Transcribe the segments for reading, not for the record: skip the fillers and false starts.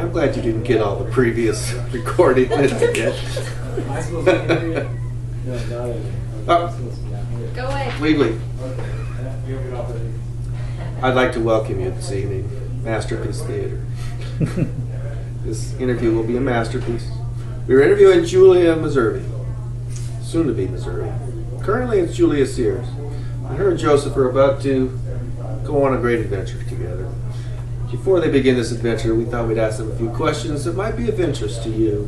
I'm glad you didn't get all the previous recording that you did. Go away. Legally, I'd like to welcome you this evening, Masterpiece Theater. This interview will be a masterpiece. We're interviewing Julia Meservy, soon to be Meservy. Currently it's Julia Sears. And her and Joseph are about to go on a great adventure together. Before they begin this adventure, we thought we'd ask them a few questions that might be of interest to you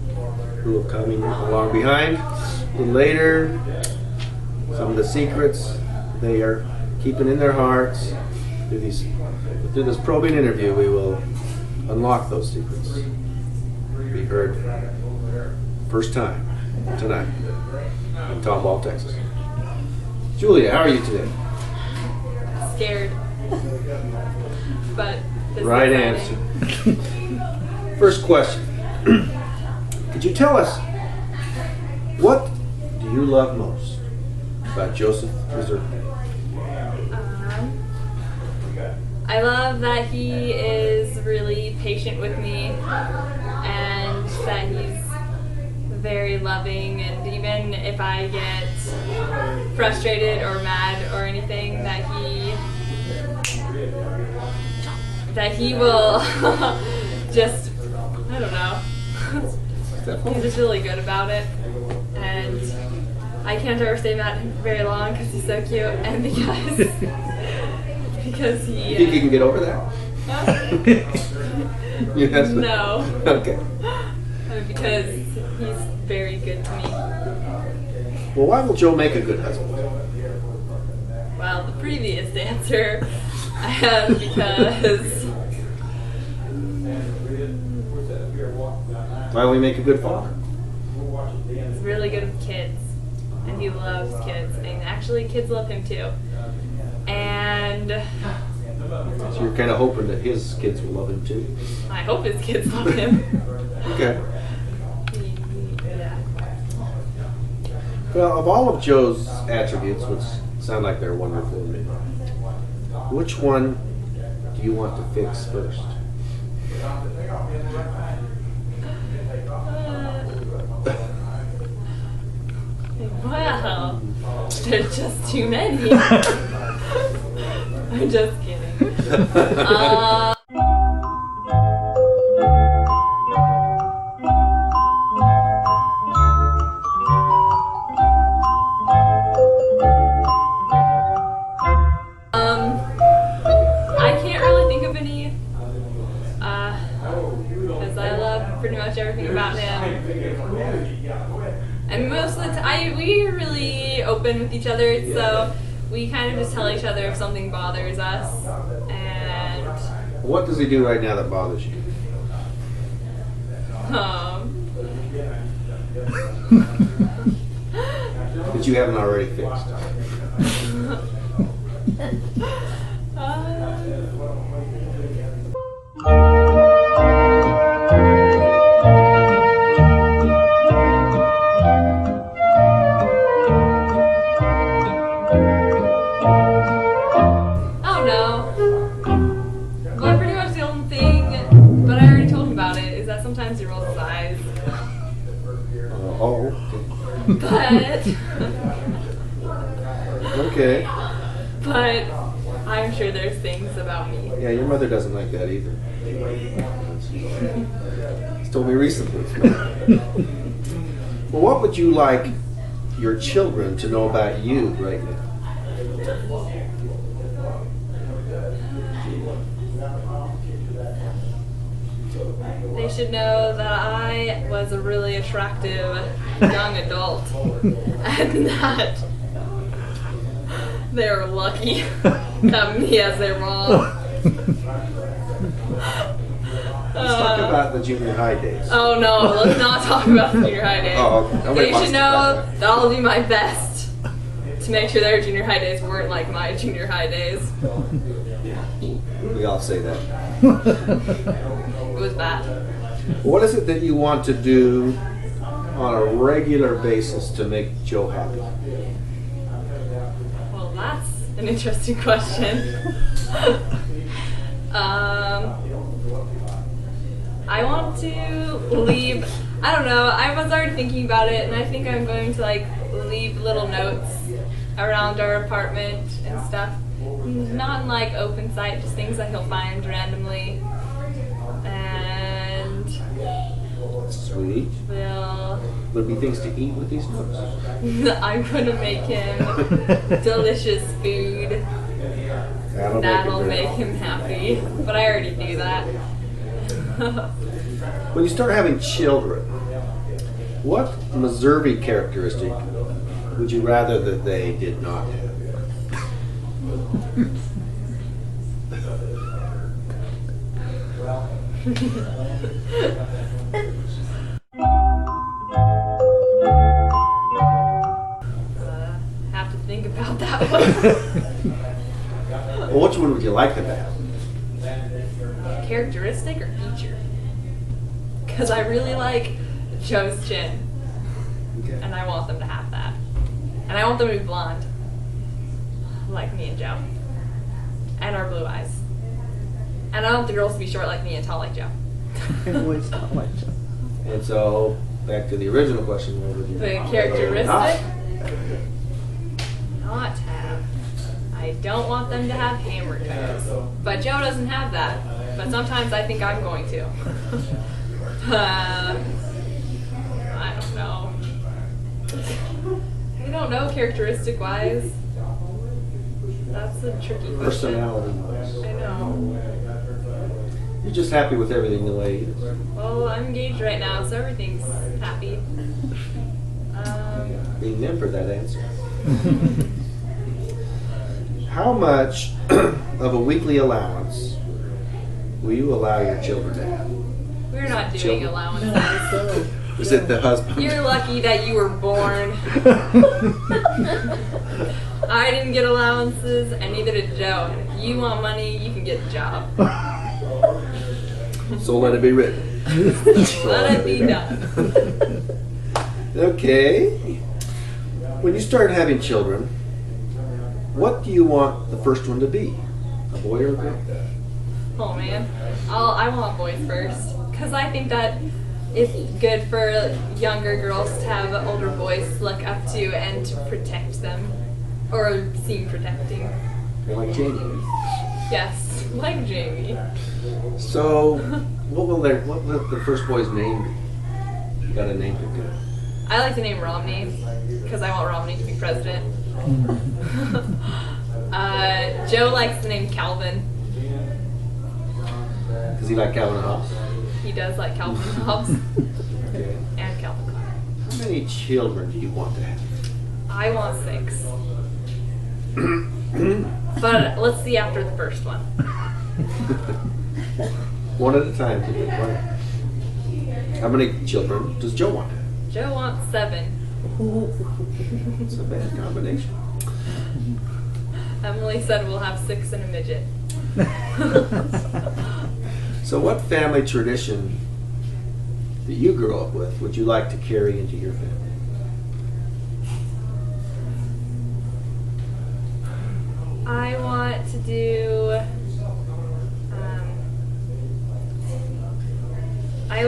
who are coming along behind. A little later, some of the secrets they are keeping in their hearts. Through this probing interview, we will unlock those secrets. Be heard first time tonight in Tomball, Texas. Julia, how are you today? Scared. But this Right is answer. exciting. First question. Could you tell us, what do you love most about Joseph Meservy? I love that he is really patient with me and that he's very loving, and even if I get frustrated or mad or anything, that he will just, I don't know. He's just really good about it, and I can't ever stay mad at him very long because he's so cute, and because he. You think you can get over that? Yes. No. Okay. Because he's very good to me. Well, why will Joe make a good husband? Well, the previous answer I have because Why will he make a good father? he's really good with kids, and he loves kids, and actually kids love him too. And So you're kind of hoping that his kids will love him too? I hope his kids love him. Okay. Yeah. Well, of all of Joe's attributes, which sound like they're wonderful to me, which one do you want to fix first? Well, there's just too many. I'm just kidding. I can't really think of any, because I love pretty much everything about him. And most of the time, we're really open with each other, so we kind of just tell each other if something bothers us. And What does he do right now that bothers you? That you haven't already fixed? oh no. Well, pretty much the only thing, but I already told him about it, is that sometimes he rolls his eyes. Oh, But, okay. but I'm sure there's things about me. Yeah, your mother doesn't like that either. She's told me recently. Well, what would you like your children to know about you right now? They should know that I was a really attractive young adult, and that they're lucky to have me as their mom. Let's talk about the junior high days. Oh no, let's not talk about the junior high days. Oh, okay. Nobody They wants should to talk know about that I'll do my best to make sure their junior high days weren't like my junior high days. We all say that. It was bad. What is it that you want to do on a regular basis to make Joe happy? Well, that's an interesting question. I want to leave. I don't know. I was already thinking about it, and I think I'm going to like leave little notes around our apartment and stuff. Not in like open sight, just things that he'll find randomly. And Sweet. we'll. There'll be things to eat with these notes. I'm gonna make him delicious food. That'll make him happy. But I already do that. When you start having children, what Meservy characteristic would you rather that they did not have? Have to think about that one. Well, which one would you like them to have? Characteristic or feature? Because I really like Joe's chin, Okay. and I want them to have that. And I want them to be blonde, like me and Joe, and our blue eyes. And I want the girls to be short like me and tall like Joe. Everyone's not like that. And so, back to the original question, what would you The not characteristic? Not have. I don't want them to have hammer toes. But Joe doesn't have that. But sometimes I think I'm going to. I don't know. I don't know characteristic wise. That's a tricky question. Personality. I know. You're just happy with everything the way it is. Well, I'm engaged right now, so everything's happy. Remember that answer. How much of a weekly allowance will you allow your children to have? We're not doing Children. allowances. Is it the husband? You're lucky that you were born. I didn't get allowances, and neither did Joe. And if you want money, you can get a job. So let it be written. Let it be done. Okay. When you start having children, what do you want the first one to be? A boy or a girl? Oh man, I want boys first, because I think that it's good for younger girls to have older boys to look up to and to protect them, or seem protecting. You're like Jamie. Yes, like Jamie. So, what will the first boy's name be? You got a name to do. I like the name Romney, because I want Romney to be president. Joe likes the name Calvin. Does he like Calvin Hobbes? He does like Calvin Hobbes Okay. and Calvin Klein. How many children do you want to have? I want 6. But let's see after the first one. One at a time. To do it, right? How many children does Joe want to have? Joe wants 7. It's a bad combination. Emily said we'll have 6 and a midget. So what family tradition that you grew up with would you like to carry into your family? I want to do. I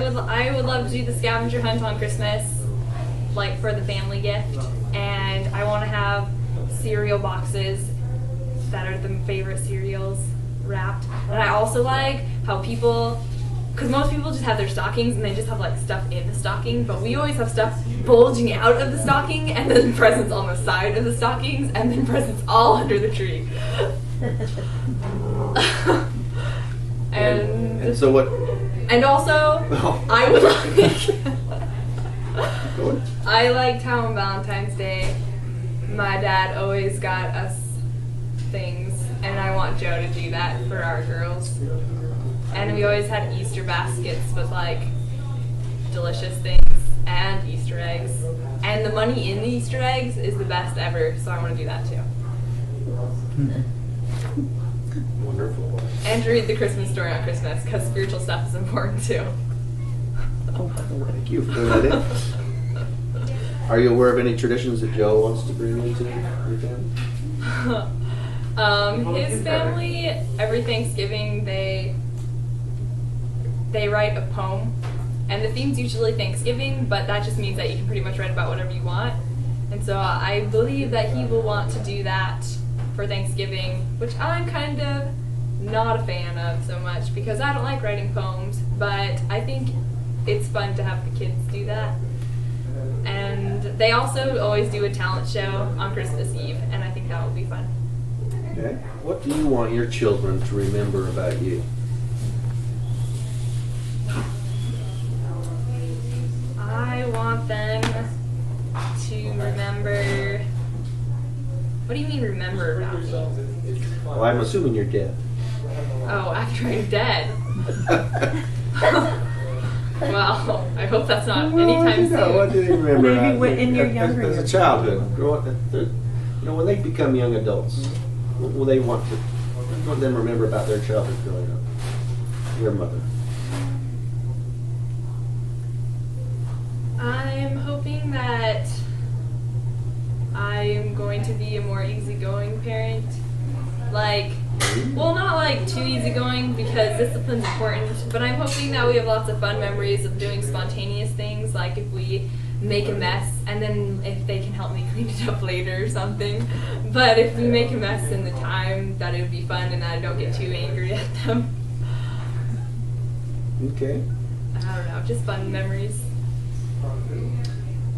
would love to do the scavenger hunt on Christmas, like for the family gift, and I want to have cereal boxes that are the favorite cereals wrapped. And I also like how people, because most people just have their stockings and they just have like stuff in the stocking, but we always have stuff bulging out of the stocking, and then presents on the side of the stockings, and then presents all under the tree. And so what? And also, Oh. I would like. Go ahead. I liked how on Valentine's Day, my dad always got us things, and I want Joe to do that for our girls. And we always had Easter baskets with like delicious things and Easter eggs. And the money in the Easter eggs is the best ever, so I want to do that too. Wonderful. And to read the Christmas story on Christmas, because spiritual stuff is important too. Thank you for putting that in. Are you aware of any traditions that Joe wants to bring into your family? His family, every Thanksgiving, they they write a poem, and the theme's usually Thanksgiving, but that just means that you can pretty much write about whatever you want. And so I believe that he will want to do that for Thanksgiving, which I'm kind of not a fan of so much because I don't like writing poems, but I think it's fun to have the kids do that. And they also always do a talent show on Christmas Eve, and I think that will be fun. Okay. What do you want your children to remember about you? I want them to remember. What do you mean remember about me? Well, I'm assuming you're dead. Oh, after I'm dead. Well, I hope that's not anytime soon. What do they remember? Maybe when in your younger as a years. childhood, when they become young adults, what will they want them to remember about their childhood growing up? Your mother. I'm hoping that I'm going to be a more easygoing parent. Not like too easygoing because discipline's important, but I'm hoping that we have lots of fun memories of doing spontaneous things, like if we make a mess and then if they can help me clean it up later or something. But if we make a mess in the time, that it would be fun and that I don't get too angry at them. Okay. I don't know, just fun memories.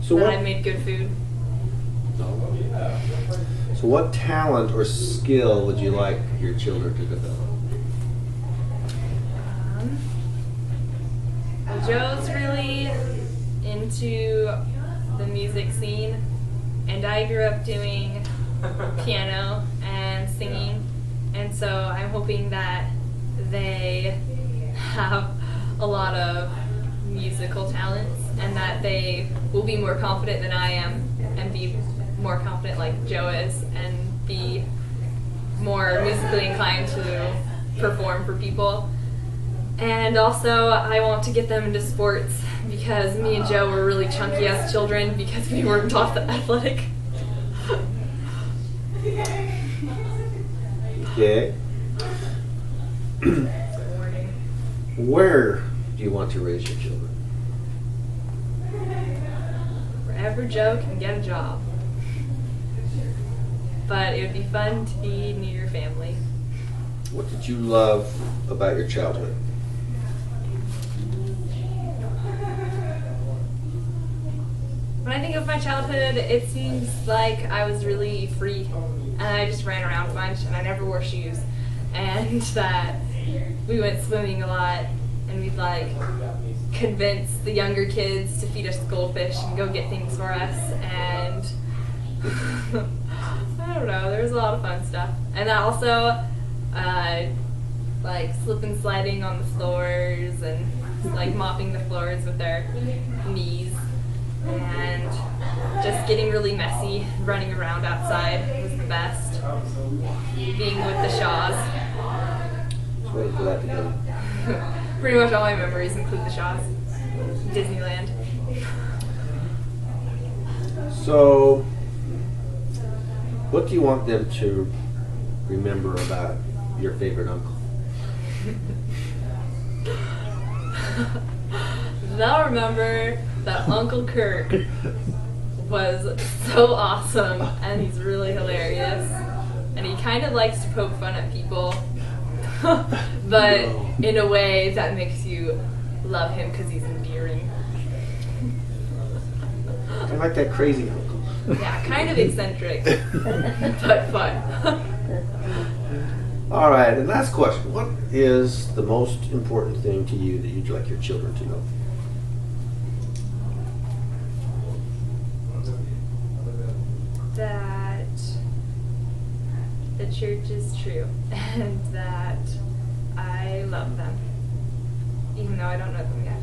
So That what? I made good food. So what talent or skill would you like your children to develop? Well, Joe's really into the music scene, and I grew up doing piano and singing, and so I'm hoping that they have a lot of musical talents and that they will be more confident than I am and be more confident like Joe is and be more musically inclined to perform for people. And also I want to get them into sports because me and Joe were really chunky as children because we weren't taught athletic. Okay. Where do you want to raise your children? Wherever Joe can get a job. But it would be fun to be near your family. What did you love about your childhood? When I think of my childhood, it seems like I was really free. And I just ran around a bunch and I never wore shoes. And that we went swimming a lot and we'd convince the younger kids to feed us goldfish and go get things for us. And I don't know, there was a lot of fun stuff. And that also, slip and sliding on the floors and mopping the floors with our knees. And just getting really messy, running around outside was the best. Being with the Shaws. Just waiting for that to go. Pretty much all my memories include the Shaws. Disneyland. So, what do you want them to remember about your favorite uncle? They'll remember that Uncle Kirk was so awesome and he's really hilarious. And he kind of likes to poke fun at people, but in a way that makes you love him because he's endearing. I like that crazy uncle. Yeah, kind of eccentric, but fun. All right, and last question. What is the most important thing to you that you'd like your children to know? That the church is true and that I love them, even though I don't know them yet.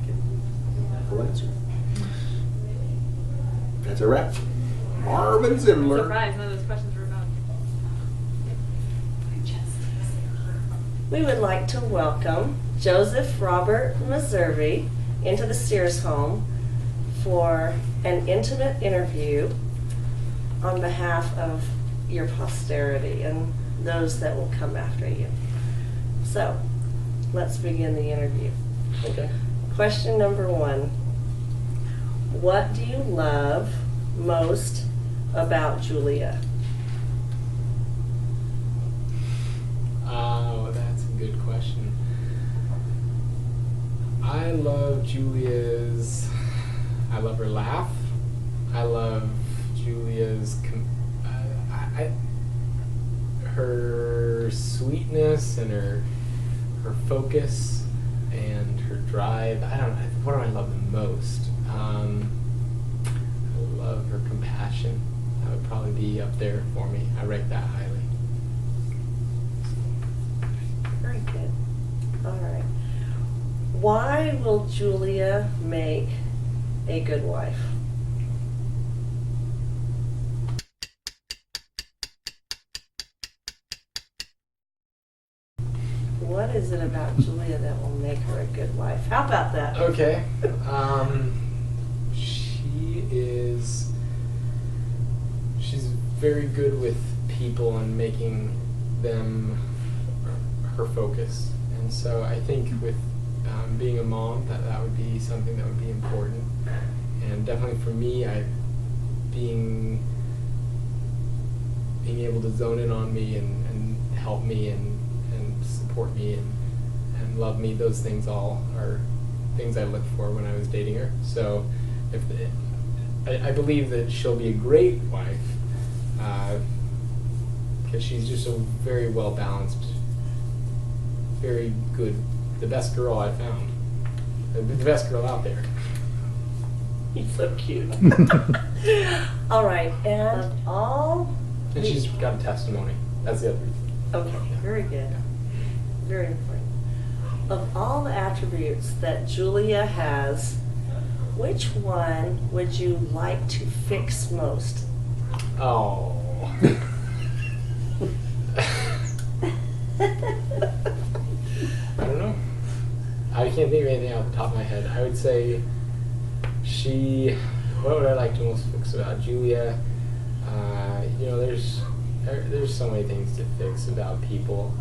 Okay. Full answer. That's a wrap. Marvin I'm Zimler. surprised none of those questions were about. We would like to welcome Joseph Robert Meservy into the Sears home for an intimate interview on behalf of your posterity and those that will come after you. So, let's begin the interview. Okay. Question number 1. What do you love most about Julia? Oh, that's a good question. I love I love her laugh. I love Julia's, her sweetness and her focus and her drive. I don't know, what do I love the most? I love her compassion. That would probably be up there for me. I rate that highly. Very good. All right. Why will Julia make a good wife? What is it about Julia that will make her a good wife? How about that? Okay. She's very good with people and making them her focus. And so I think with being a mom, that would be something that would be important. And definitely for me, being able to zone in on me and help me and support me and love me, those things all are things I looked for when I was dating her. So I believe that she'll be a great wife because she's just a very well balanced, very good, the best girl I found, the best girl out there. He's so cute. All right, and And she's got a testimony. That's the other reason. Okay, very good. Very important. Of all the attributes that Julia has, which one would you like to fix most? Oh. I don't know. I can't think of anything off the top of my head. I would say what would I like to most fix about Julia? There's so many things to fix about people.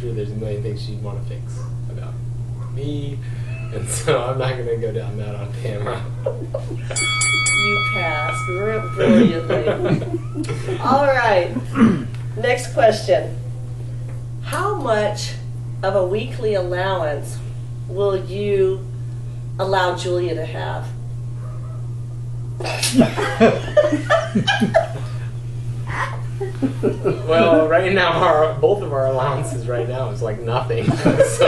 There's a million things she'd want to fix about me, and so I'm not going to go down that on camera. You passed brilliantly. All right. Next question. How much of a weekly allowance will you allow Julia to have? Well, right now, both of our allowances right now is like nothing. So,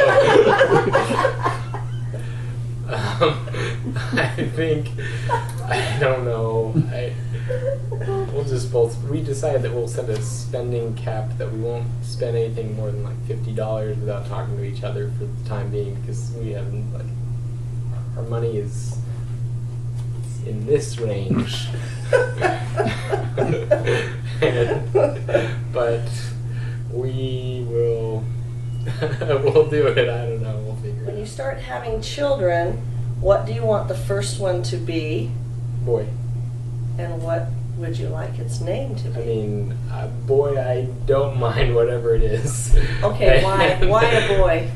I think, I don't know. We decided that we'll set a spending cap that we won't spend anything more than like $50 without talking to each other for the time being, because we haven't, our money is in this range. But we will we'll do it. I don't know. We'll figure it out. When you start having children, what do you want the first one to be? Boy. And what would you like its name to be? I mean, boy, I don't mind whatever it is. Okay, why a boy?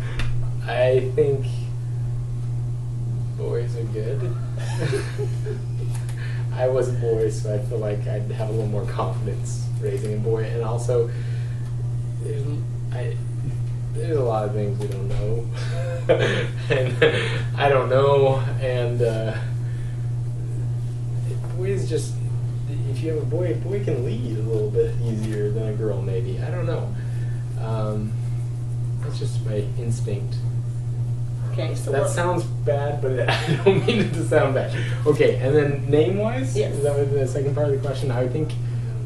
I think boys are good. I was a boy, so I feel like I'd have a little more confidence raising a boy. And also, there's a lot of things we don't know. And I don't know. And boys just, if you have a boy can lead a little bit easier than a girl, maybe. I don't know. That's just my instinct. Okay, so that sounds bad, but I don't mean it to sound bad. Okay, and then name-wise? Yes. Is that the second part of the question? I think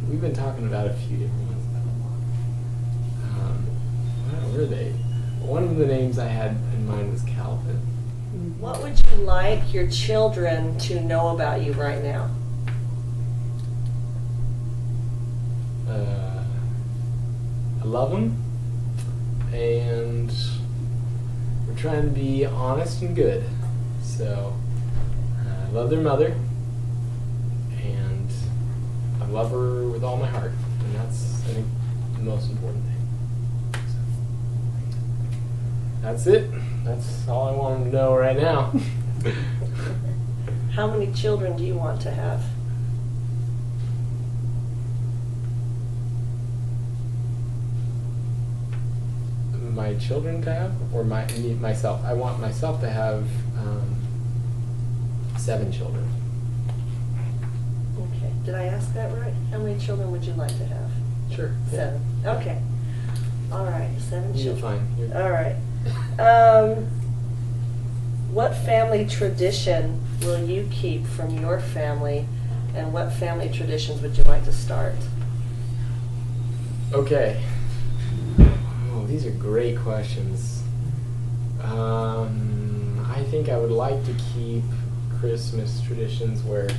we've been talking about a few different ones. What were they? One of the names I had in mind was Calvin. What would you like your children to know about you right now? I love them, and we're trying to be honest and good. So I love their mother, and I love her with all my heart, and that's, I think, the most important thing. So, that's it. That's all I want them to know right now. How many children do you want to have? My children to have, or myself? I want myself to have 7 children. Okay. Did I ask that right? How many children would you like to have? Sure. 7. Okay. All right. 7 You're children. fine. You're All right. What family tradition will you keep from your family, and what family traditions would you like to start? Okay. Oh, these are great questions. I think I would like to keep Christmas traditions where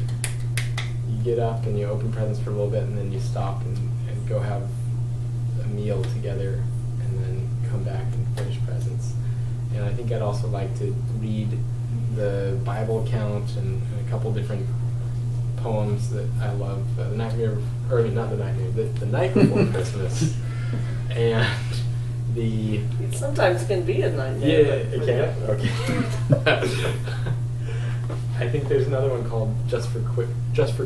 you get up and you open presents for a little bit and then you stop and go have a meal together and then come back and finish presents. And I think I'd also like to read the Bible account and a couple different poems that I love. The night the night before Christmas, and the It sometimes can be a nightmare. it can. Okay. I think there's another one called Just for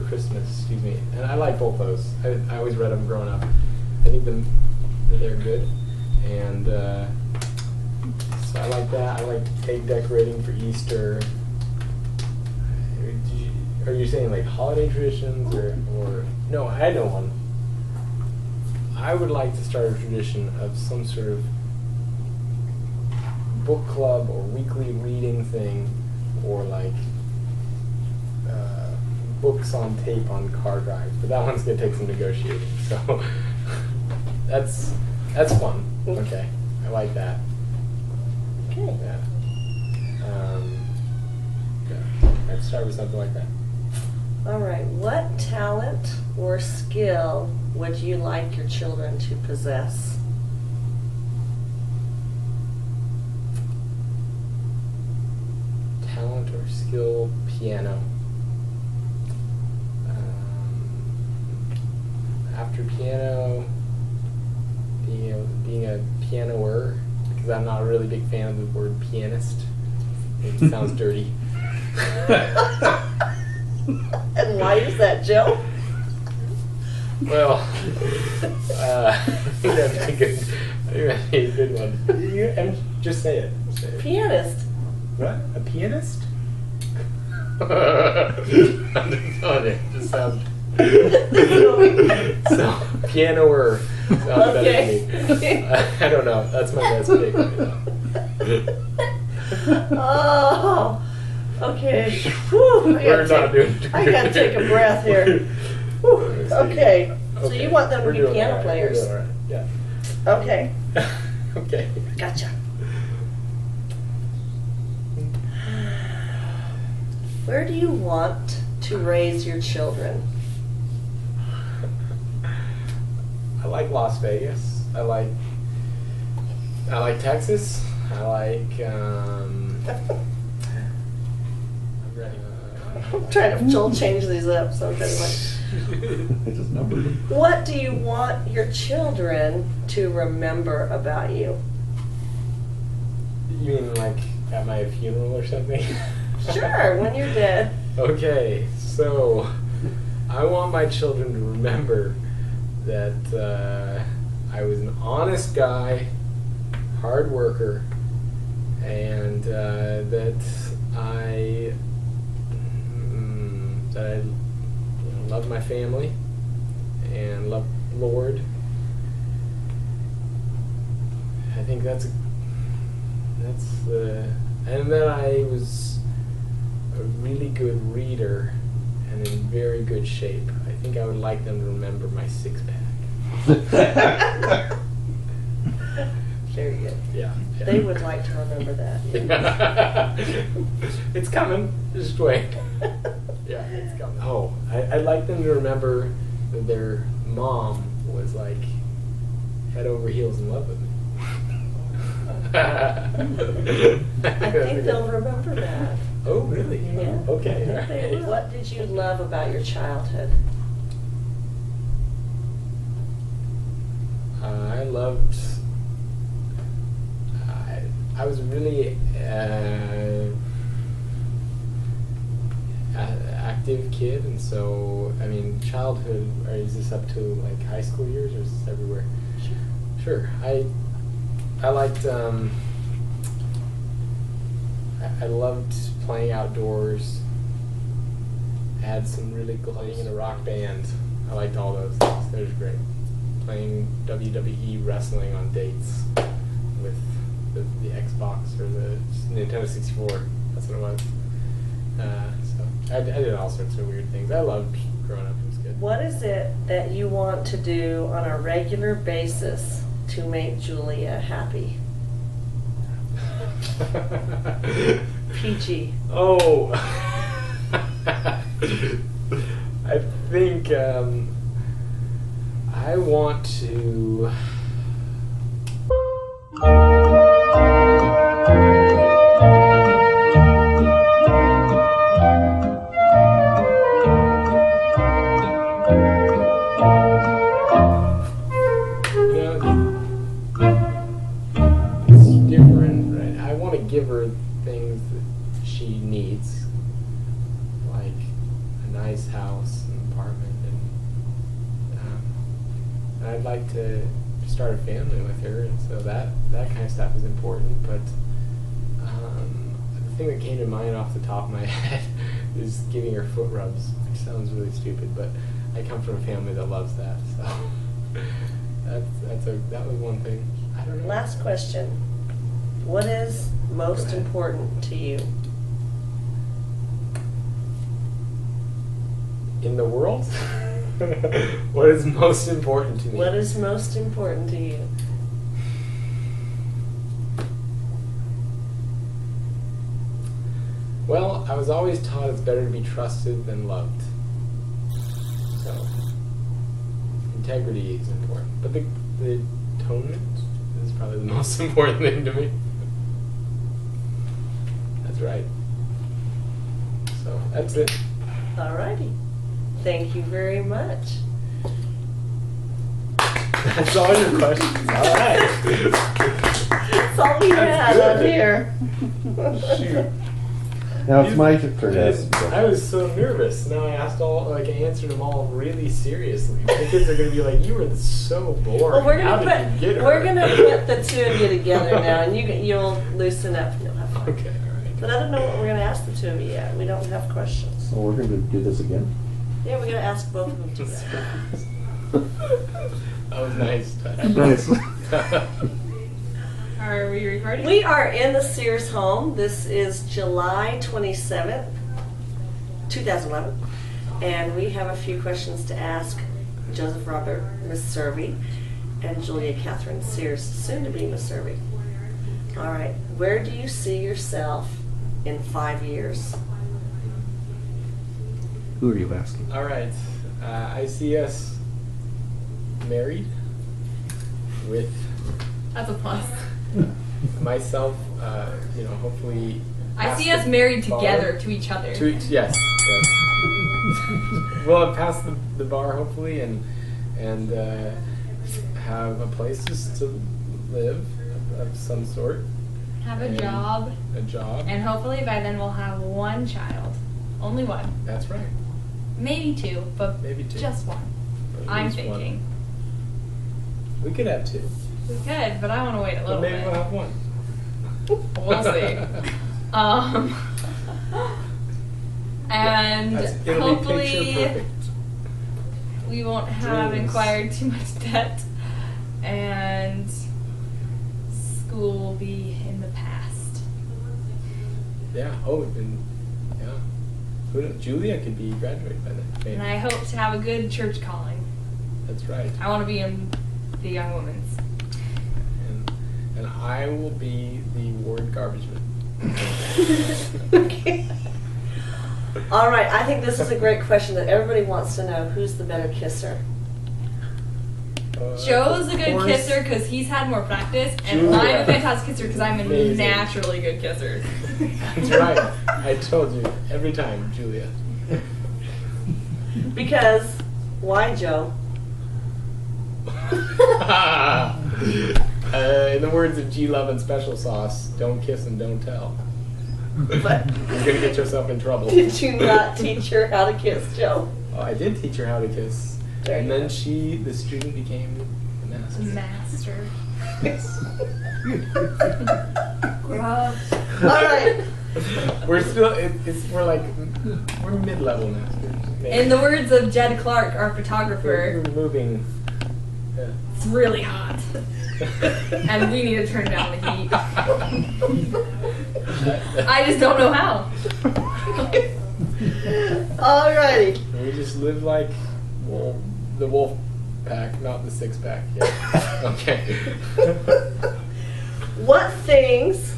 Christmas. Excuse me, and I like both those. I always read them growing up. I think that they're good, and so I like that. I like cake decorating for Easter. Are you saying like holiday traditions or no? I know one. I would like to start a tradition of some sort of book club or weekly reading thing, or like books on tape on car drives. But that one's gonna take some negotiating. So that's fun. Okay, I like that. Okay. Yeah. Yeah. I'd start with something like that. All right. What talent or skill would you like your children to possess? Talent or skill, piano. After piano, being a pianoer, because I'm not a really big fan of the word pianist. It sounds dirty. And why is that, Joe? Well, I think that'd be good. I think that'd be a good one. Just say it. Say it. Pianist. What? A pianist? I'm just telling you. Just sounds. So, pianoer sounds better to me. I don't know. That's my best pick right now. Oh, okay. Whew, We're not doing too I gotta good. take a breath here. Whew, okay. So Okay. you want them to We're be doing piano all right. players? We're doing all right. Okay. Yeah. Okay. Gotcha. Where do you want to raise your children? I like Las Vegas. I like Texas. I like I'm ready. I'm trying to Joel change these up, so I'm kind of like, I just numbered them. what do you want your children to remember about you? You mean like at my funeral or something? Sure, when you're dead. Okay, so I want my children to remember that I was an honest guy, hard worker, and that I love my family and love the Lord. I think that's and that I was a really good reader and in very good shape. I think I would like them to remember my six-pack. Very good. Yeah. They would like to remember that. It's coming. Just wait. Yeah, it's coming. Oh, I'd like them to remember that their mom was like head over heels in love with me. I think they'll remember that. Oh, really? Yeah. Okay. I think they will. What did you love about your childhood? I loved. I was really active kid, and so I mean, childhood. Or is this up to like high school years, or is this everywhere? Sure. I liked. I loved playing outdoors. I had some really playing in a rock band. I liked all those things. They were great. Playing WWE wrestling on dates with the Xbox or the Nintendo 64. That's what it was. So I did all sorts of weird things. I loved growing up. It was good. What is it that you want to do on a regular basis to make Julia happy? PG. Oh. I think I want to. It's different, right? I want to give her things that she needs, like a nice house, an apartment, and I'd like to start a family with her, and so that kind of stuff is important. But the thing that came to mind off the top of my head is giving her foot rubs, which sounds really stupid, but I come from a family that loves that, so that was one thing. I don't know. Last question. What is most ahead. important to you? In the world? What is most important to me? What is most important to you? Well, I was always taught it's better to be trusted than loved. So, integrity is important. But the atonement is probably the most important thing to me. That's right. So, that's it. Alrighty. Thank you very much. That's all your questions. All right. That's all we had That's on good. here. Shoot. Now it's my turn to ask some I was so nervous. Now I answered them all really seriously. The kids are gonna be like, "You were so boring. Well, we're How gonna did you get her?" put the two of you together now, and you'll loosen up and you'll have fun. Okay, all right. But I don't know what we're gonna ask the two of you yet. We don't have questions. So we're going to do this again. Yeah, we're gonna ask both of them together. That was nice. Nice. Are we recording? We are in the Sears home. This is July 27th, 2011. And we have a few questions to ask Joseph Robert Meservy and Julia Catherine Sears, soon to be Meservy. All right, where do you see yourself in 5 years? Who are you asking? All right. I see us married with That's a plus. myself. Hopefully. I see past us the married bar. together to each other. Yes. We'll have passed the bar hopefully, and have a place just to live of some sort. Have a And job. A job. And hopefully by then we'll have one child. Only one. That's right. Maybe two, but Maybe two. just one. At I'm least one. thinking. We could have two. We could, but I want to wait a But little maybe bit. we'll have one. We'll see. And It'll be picture hopefully perfect. we won't have Dreams. acquired too much debt, and school will be in the past. Yeah. Oh, and yeah. Who knows? Julia could be graduated by then. Maybe. And I hope to have a good church calling. That's right. I want to be in the Young Women's. And I will be the ward garbageman. Okay. All right, I think this is a great question that everybody wants to know. Who's the better kisser? Joe's a good Of course. kisser because he's had more practice, and Julia. I'm a fantastic kisser because I'm a Amazing. naturally good kisser. That's right. I told you every time, Julia. Because, why, Joe? In the words of G Love and Special Sauce, don't kiss and don't tell. But You're gonna get yourself in trouble. did you not teach her how to kiss, Joe? Oh, I did teach her how to kiss, There and you then go. the student became the master. Master. All right. We're still, we're mid-level masters. maybe. In the words of Jed Clark, our photographer, We're moving. Yeah. it's really hot, and we need to turn down the heat. I just don't know how. Alrighty. We just live like the wolf pack, not the six pack. Yeah. Okay. What things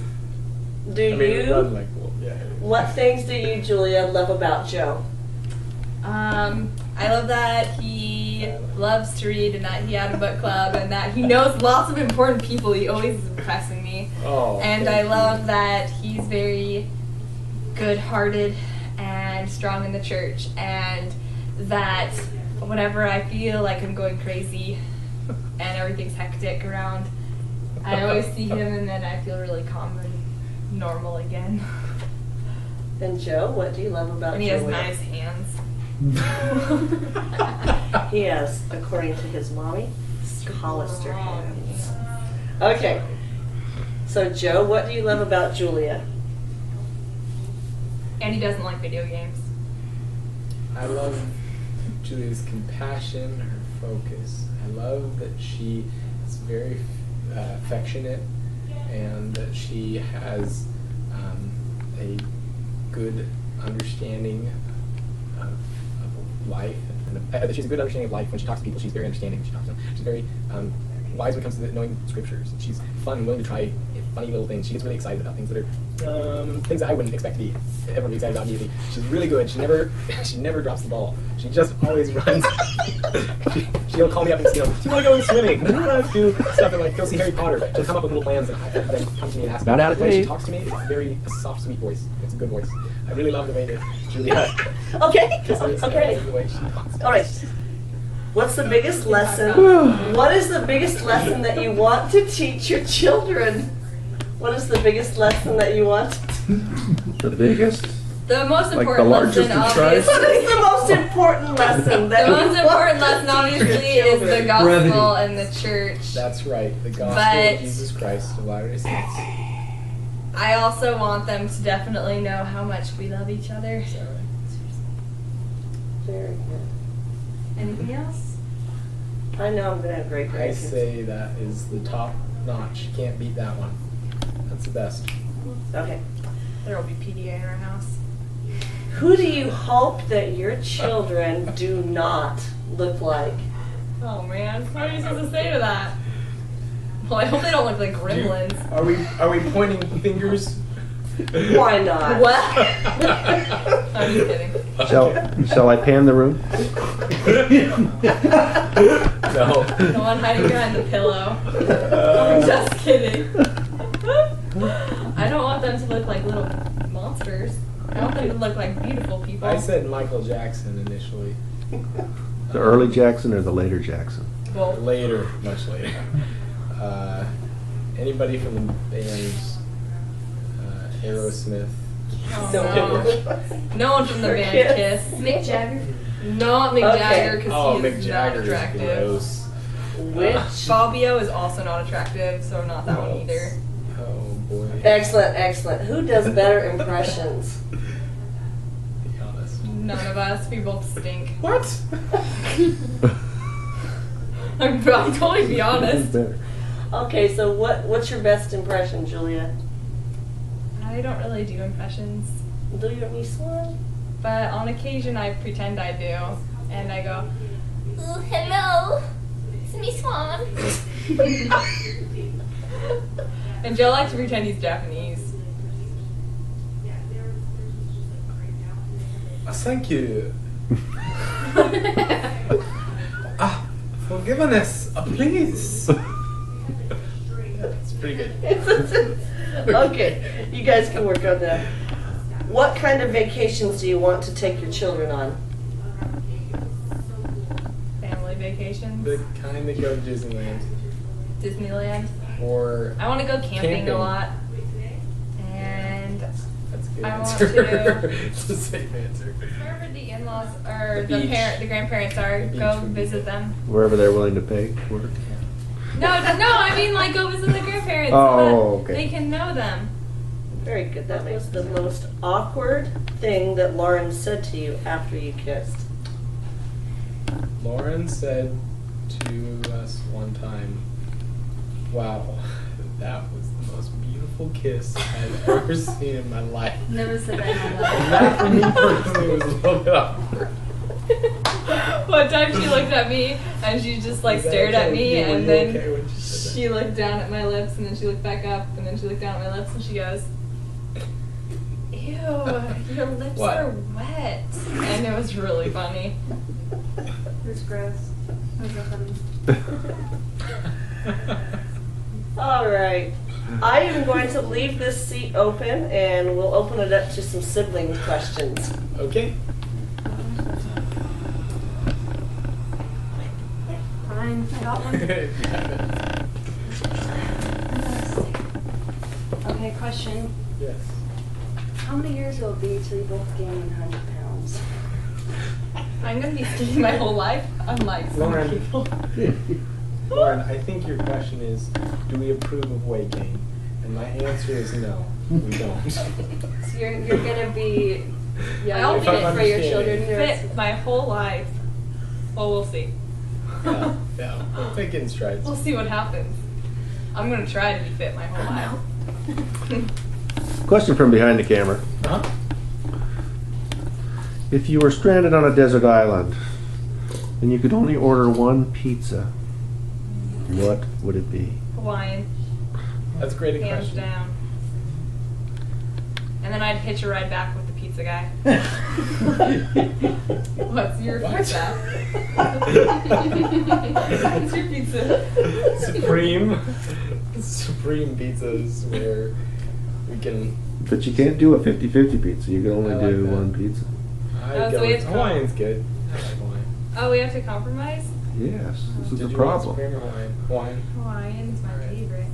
do I mean, you? run like wolf. Yeah. What things do you, Julia, love about Joe? I love that he loves to read and that he had a book club and that he knows lots of important people. He always is impressing me. Oh. And I thank you. love that he's very good-hearted and strong in the church, and that whenever I feel like I'm going crazy and everything's hectic around, I always see him and then I feel really calm and normal again. And Joe, what do you love about And he has Julia? nice hands. He has, according to his mommy, Hollister hands. Okay. So Joe, what do you love about Julia? And he doesn't like video games. I love Julia's compassion, her focus. I love that she is very affectionate and that she has a good understanding of life. And that she's a good understanding of life when she talks to people. She's very understanding when she talks to them. She's very wise when it comes to knowing scriptures. And she's fun and willing to try funny little things. She gets really excited about things that are things that I wouldn't expect to be everyone be excited about immediately. She's really good. She never drops the ball. She just always runs. She'll call me up and say, "Do you want to go swimming? Do you want to do stuff and like go see Harry Potter?" She'll come up with little plans and then come to me and ask me. Not out of The way she date. talks to me, it's a soft, sweet voice. It's a good voice. I really love the way that Julia Okay. kisses Okay. and the way she talks. All right. What's the biggest lesson? What is the biggest lesson that you want to teach your children? What is the biggest lesson that you want to teach? The biggest? The most Like important the largest lesson, in Christ? What obviously. is the most important lesson that The you most want important to lesson, teach obviously, your is the children? gospel and the church. That's right. The gospel But- of Jesus Christ of Latter-day Saints. I also want them to definitely know how much we love each other. Is that right? Very good. Anything else? I know I'm gonna have great I grades. say that is the top notch. You can't beat that one. That's the best. Okay. There will be PDA in our house. Who do you hope that your children do not look like? Oh man, what are you supposed to say to that? Well, I hope they don't look like gremlins. Are we pointing fingers? Why not? What? I'm just kidding. Shall I pan the room? No. No one hiding behind the pillow. I'm just kidding. I don't want them to look like little monsters. I want them to look like beautiful people. I said Michael Jackson initially. The early Jackson or the later Jackson? Well, Later, much later. Anybody from the bands, Aerosmith. oh, No. no one from the band Kiss. Mick Jagger. Not Mick Okay. Jagger because Oh, he Mick is Jagger not is attractive. gross. Which? Fabio is also not attractive, so not that one either. Oh boy. Excellent, excellent. Who does better impressions? Be honest. None of us. We both stink. What? I'm totally be honest. Okay, so what's your best impression, Julia? I don't really do impressions, Do you me Swan? but on occasion I pretend I do, and I go, Ooh, hello. It's me, Swan. and Joe likes to pretend he's Japanese. Thank you. For forgiveness, please. It's pretty good. Okay, you guys can work on that. What kind of vacations do you want to take your children on? Family vacations. The kind that go to Disneyland. Disneyland. Or I want to go camping Camping. a lot. And that's a good I want answer. to- It's a safe answer. wherever the in-laws or The beach. the grandparents are, The beach go would be visit good. them. Wherever they're willing to pay for it. No, I mean like go visit the grandparents Oh, so that okay. they can know them. Very good. That was the most awkward thing that Lauren said to you after you kissed. Lauren said to us one time, "Wow, that was the most beautiful kiss I've ever seen in my life." Never said that in my And life. that for me personally was a little bit awkward. One time she looked at me and she just like Is that stared okay at with me you? Were and you then okay when she said she looked down at my lips and then she looked back up and then she looked down at my lips and she goes, "Ew, your lips What? are wet." And it was really funny. It was gross. It was funny. All right. I am going to leave this seat open and we'll open it up to some sibling questions. Okay. Fine, I got one. If you have it. Okay, question. Yes. How many years will it be till you both gain 100 pounds? I'm gonna be skinny my whole life, unlike some Lauren. people. Lauren, I think your question is, do we approve of weight gain? And my answer is no, we don't. So you're gonna be I'll young be fit for your understanding. children. Fit my whole life. Well, we'll see. Yeah, we'll take it in strides. We'll see what happens. I'm gonna try to be fit my whole life. Question from behind the camera. Huh? If you were stranded on a desert island and you could only order one pizza, what would it be? Hawaiian, That's a great hands question. down. And then I'd hitch a ride back with the pizza guy. What's your What? pizza? What's your pizza? Supreme pizzas where we can. But you can't do a 50-50 pizza. You can only I like do that. one pizza. I Oh, so go we with have to Hawaiian's good. I like Hawaiian. Oh, we have to compromise? Yes, this is Did the you want problem. Supreme or Hawaiian? Hawaiian. Hawaiian's my Alright. favorite.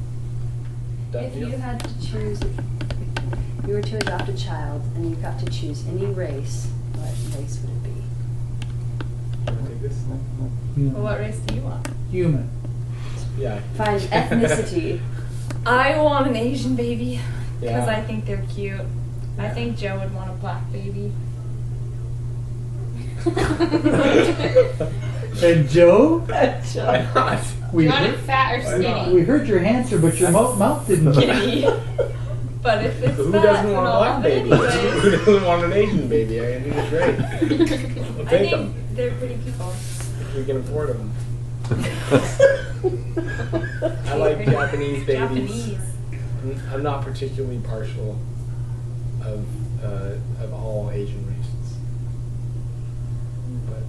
Done If deal? you had to choose, if you were to adopt a child and you got to choose any race, what race would it be? Wanna take this? Well, what race do you want? Human. Yeah. Find ethnicity. I want an Asian baby because Yeah. I think they're cute. I think Joe would want a black baby. And Joe, Why not? we You want it heard, fat or Why not? skinny? we heard your answer, but your mouth didn't. Kitty. But if it's Who fat, doesn't then want a I'll black have baby? it Who anyways. doesn't want an Asian baby? I think it's great. We'll I take think them. they're pretty people. If we can afford them. I They're like pretty- Japanese babies. Japanese. I'm not particularly partial of all Asian races. But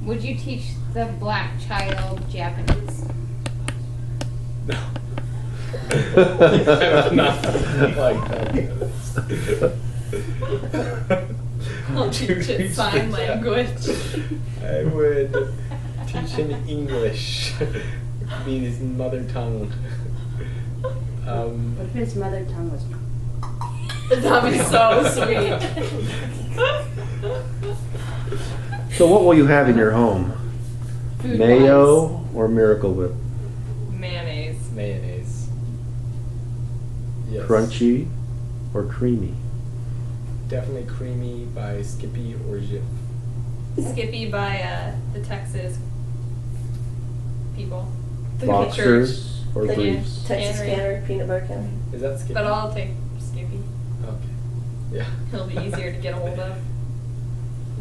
Would you teach the black child Japanese? no. I'm not like that. I'll teach it sign language. I would teach him English. It would be his mother tongue. What if his mother tongue was? That'd be so sweet. So what will you have in your home? Food-wise. Mayo or Miracle Whip? Mayonnaise. Mayonnaise. Yes. Crunchy or creamy? Definitely creamy by Skippy or Jif. Skippy by the Texas people. The church. Boxers or The briefs? Texas Cannery. Cannery peanut butter candy. Is that Skippy? But I'll take Skippy. Okay. Yeah. He'll be easier to get a hold of.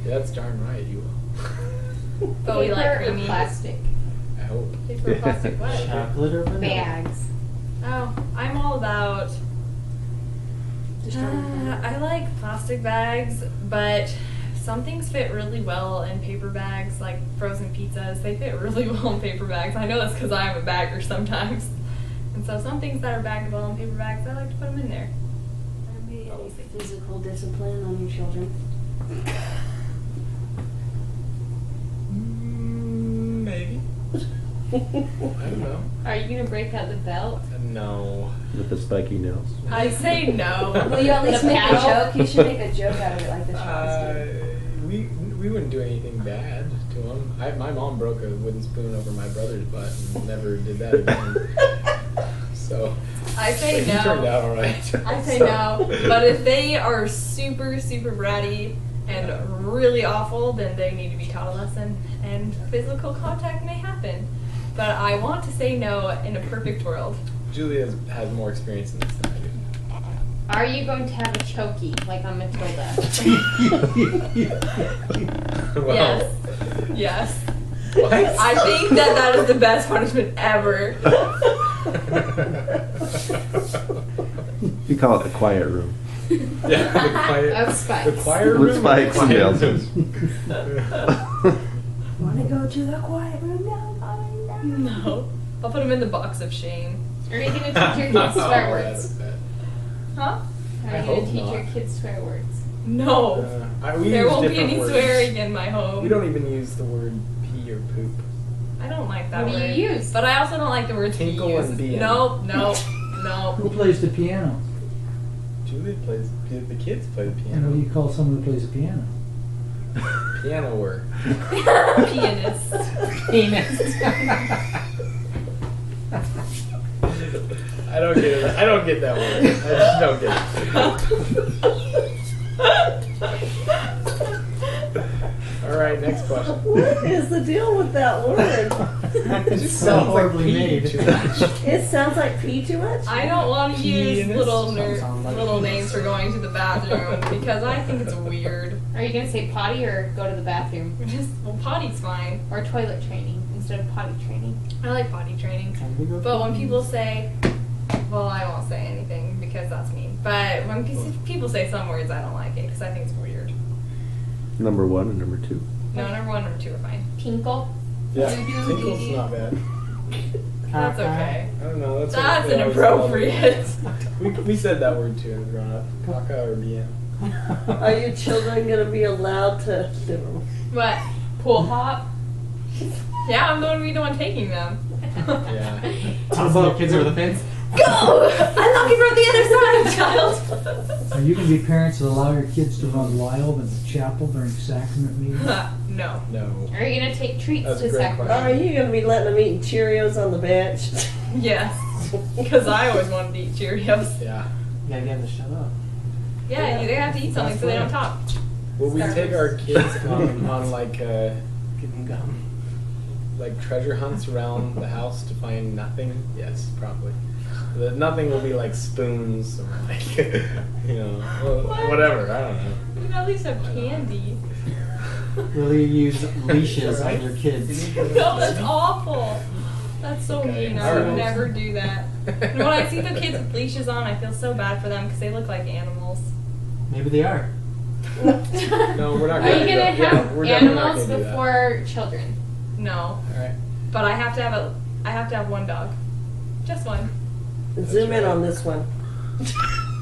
Yeah, that's darn right, you will. But we like Paper or creamy. plastic I hope. Paper, plastic, what? Chocolate or vanilla? bags. Oh, I'm all about. Just trying to I like plastic bags, but some things fit really well in paper bags, like frozen pizzas. They fit really well in paper bags. I know that's because I'm a bagger sometimes. And so some things that are baggable in paper bags, I like to put them in there. There be any physical discipline on your children? Maybe. I don't know. Are you gonna break out the belt? No. With the spiky nails. I say no. Will you at least The make a paddle? joke? You should make a joke out of it like the Shaws do. We wouldn't do anything bad to him. My mom broke a wooden spoon over my brother's butt and never did that again. So I say he no. turned out all right. I say So- no. But if they are super, super bratty and really awful, then they need to be taught a lesson. And physical contact may happen. But I want to say no in a perfect world. Julia has more experience in this than I do. Are you going to have a chokey like on Matilda? Well, Yes. Yes. What? I think that is the best punishment ever. We call it the quiet room. Yeah, the quiet. Of spikes. The quiet With room. spikes and Quiet nails. room. Want to go to the quiet room now? No. I'll put them in the box of shame. Are you going to teach your kids swear Oh, words? that's bad. Huh? Are I you going hope to teach your not. kids swear words? No. We There use won't be different any words. swearing in my home. We don't even use the word pee or poop. I don't like that What do word. you use? But I also don't like the word Tinkle use. and being. No, no, Who no. plays the piano? Julia plays. The kids play the And what do piano. you call someone who plays the piano? Piano work. Pianist. I don't get it. I don't get that word. I just don't get it. All right, next question. What is the deal with that word? It just So sounds like horribly pee made. too much. It sounds like pee too much? I don't want to use Pianist? little names for going to the bathroom because I think it's weird. Are you going to say potty or go to the bathroom? Well, potty's fine. Or toilet training instead of potty training? I like potty training. But when people say, well, I won't say anything because that's mean. But when people say some words, I don't like it because I think it's weird. Number 1 and number 2. No, number 1, number 2 are fine. Tinkle? Yeah, Doo-doo, tinkle's dee-dee. not bad. That's okay. I don't know. That's, That's what they always call me. inappropriate. We said that word too growing up. Caca or bien. Are your children going to be allowed to do them? What? Pool hop? Yeah, I'm going to be the one taking them. Yeah. Tossing your kids over the fence. Go! I love you from the other side, child. Are you going to be parents that allow your kids to run wild in the chapel during sacrament meetings? No. No. Are you going to take treats That's a to great sacrament? Are you going to be letting them eat Cheerios on the bench? Yes. Because I always wanted to eat Cheerios. Yeah. You gotta get them to shut up. Yeah, they have to eat something so they don't talk. Will we take our kids on like Give them gum. like treasure hunts around the house to find nothing? Yes, probably. The nothing will be like spoons or like What? whatever. I don't know. You can at least have candy. Really use leashes on your kids. No, that's awful. That's so Okay, mean. I would alright. never do that. And when I see the kids with leashes on, I feel so bad for them because they look like animals. Maybe they are. No, we're not Are you gonna do going to that. Yeah, have we're definitely not animals gonna do that. before children? No, All right. but I have to have one dog, just one. Zoom in on this one.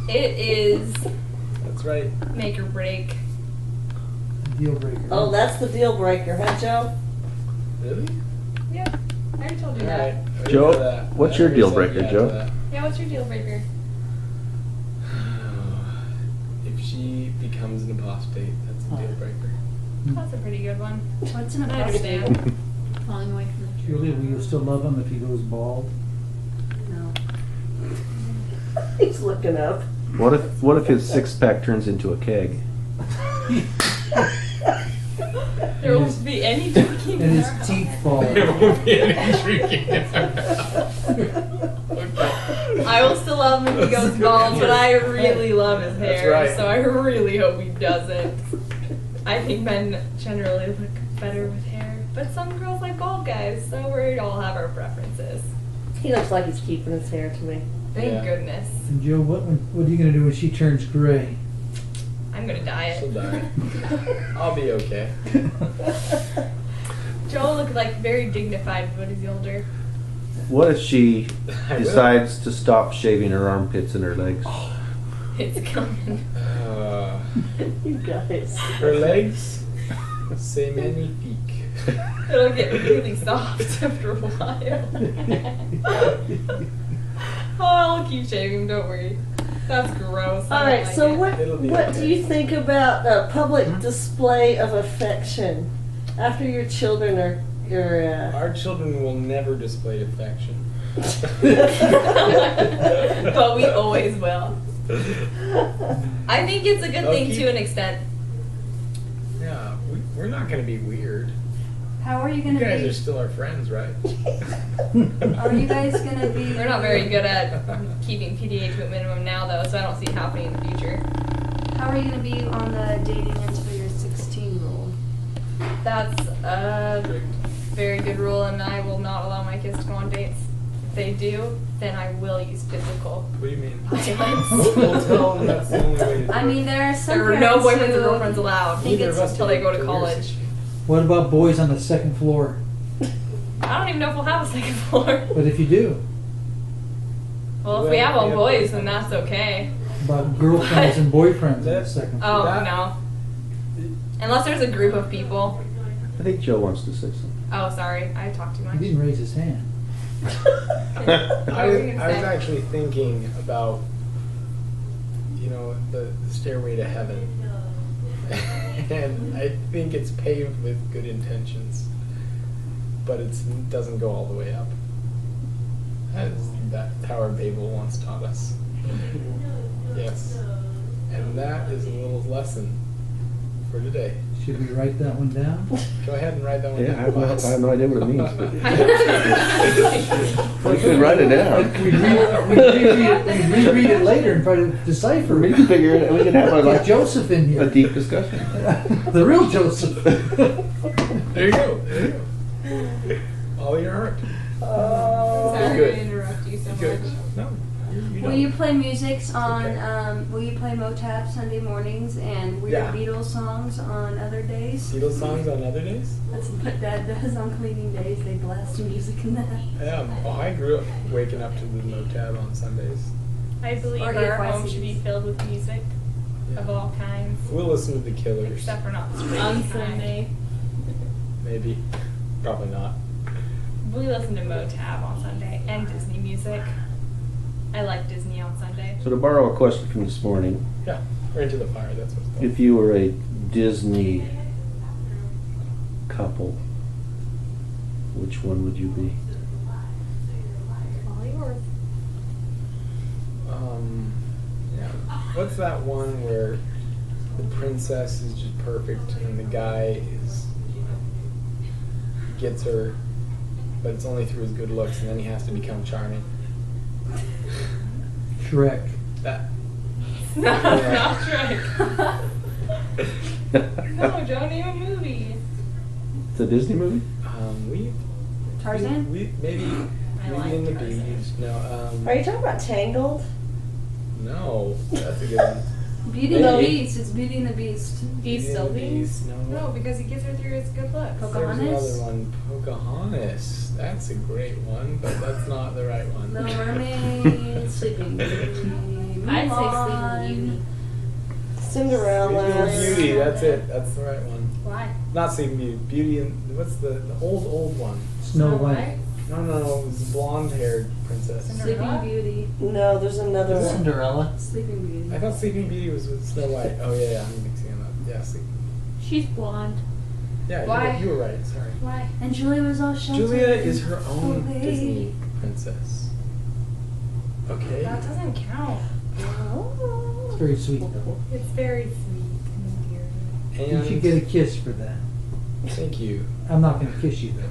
It is That's right. make or break. Deal breaker. Oh, that's the deal breaker, huh, Joe? Really? Yeah, I already told you All that. right. I already Joe, know that. what's I your already deal said breaker, yeah to Joe? that. Yeah, what's your deal breaker? If she becomes an apostate, that's a deal breaker. That's a pretty good one. What's an I apostate? understand. Falling away from the Julia, will you still love him if he goes bald? No. He's looking up. What if his 6-pack turns into a keg? There won't be any drinking And in his our house. teeth fall. There won't be any drinking. Okay. I will still love him if he goes bald, but I really love his That's hair, right. so I really hope he doesn't. I think men generally look better with hair, but some girls like bald guys, so we all have our preferences. He looks like he's keeping his hair to me. Thank Yeah. goodness. And Joe, what are you going to do when she turns gray? I I'm gonna diet. She'll die. I'll be okay. Joel looked like very dignified when he's older. What if she I will. decides to stop shaving her armpits and her legs? It's coming. You guys. Her legs, c'est magnifique. It'll get really soft after a while. Oh, I'll keep shaving, don't worry. That's gross. I All don't right, like so it. what It'll be what okay. do you think about a public display of affection after your children are your Our children will never display affection. But we always will. I think it's a good thing Okay. to an extent. Yeah, we're not going to be weird. How are you You gonna guys be? are still our friends, right? Are you guys gonna be? They're not very good at keeping PDA to a minimum now, though, so I don't see it happening in the future. How are you gonna be on the dating until you're 16 rule? That's a very good rule, and I will not allow my kids to go on dates. If they do, then I will use physical What do you mean? violence. We'll tell them that's the only way to do I mean, there are some There are no parents boyfriends or who girlfriends allowed think Neither it's of us until do they go to till we're college. 16. What about boys on the second floor? I don't even know if we'll have a second floor. But if you do, Well, if we have all boys, then that's okay. about girlfriends and boyfriends on the That- second Oh, floor. That- no. Unless there's a group of people. I think Joe wants to say something. Oh, sorry. I talked too He much. didn't raise his hand. I were was, you gonna I was say? actually thinking about, the stairway to heaven. And I think it's paved with good intentions, but it doesn't go all the way up, as that Tower of Babel once taught us. Yes. And that is a little lesson for today. Should we write that one down? Go ahead and write that one Yeah, down. I have no idea what it means, but We we can write it down. We'd reread it later and try to decipher We it. can figure it. We can have Get like Joseph in a here. deep discussion. The real Joseph. There you go. There you go. All your heart. Sorry Good. to interrupt you so Good. much. No. You Will you play musics on? Will you play Motab Sunday mornings and weird Yeah. Beatles songs on other days? Beatles songs on other days? That's what Dad does on cleaning days. They blast music in that. Yeah. Oh, I grew up waking up to the Motab on Sundays. I believe Or our EFYCs. home should be filled with music of all kinds. We'll listen to the Killers. Except for not the straight on Sunday. Maybe. Probably not. We listen to Motab on Sunday and Disney music. I like Disney on Sunday. So to borrow a question from this morning, Yeah. Right to the fire. That's what's called. if you were a Disney couple, which one would you be? All yours. Yeah. What's that one where the princess is just perfect and the guy gets her, but it's only through his good looks, and then he has to become charming. Shrek. That. No, not Shrek. No, Joe, name a movie. It's a Disney movie? We Tarzan? maybe I Beauty like and the Tarzan. Beast. No. Are you talking about Tangled? No, that's a good one. Beauty and the No. Beast. It's Beauty and the Beast. Beast Beauty and the Sylvie? Beast, No. No, because he gets her through his good looks. There's Pocahontas? another one, Pocahontas. That's a great one, but that's not the right one. Little Mermaid. Sleeping Beauty. I'd say Mulan. Sleeping Beauty. Cinderella. Sleeping Beauty, that's it. That's the right one. Why? Not Sleeping Beauty. Beauty and what's the old one? Snow White. No, it was the blonde-haired princess. Sleeping Beauty. No, there's another one. Cinderella. Sleeping Beauty. I thought Sleeping Beauty was with Snow White. Oh yeah, I'm mixing them up. Yeah, She's blonde. yeah, Why? you were right. Sorry. Why? And Julia was all sheltered. Julia is her own away. Disney princess. Okay. That doesn't count. It's very sweet though. It's very sweet and endearing. You And should get a kiss for that. thank you. I'm not gonna kiss you though.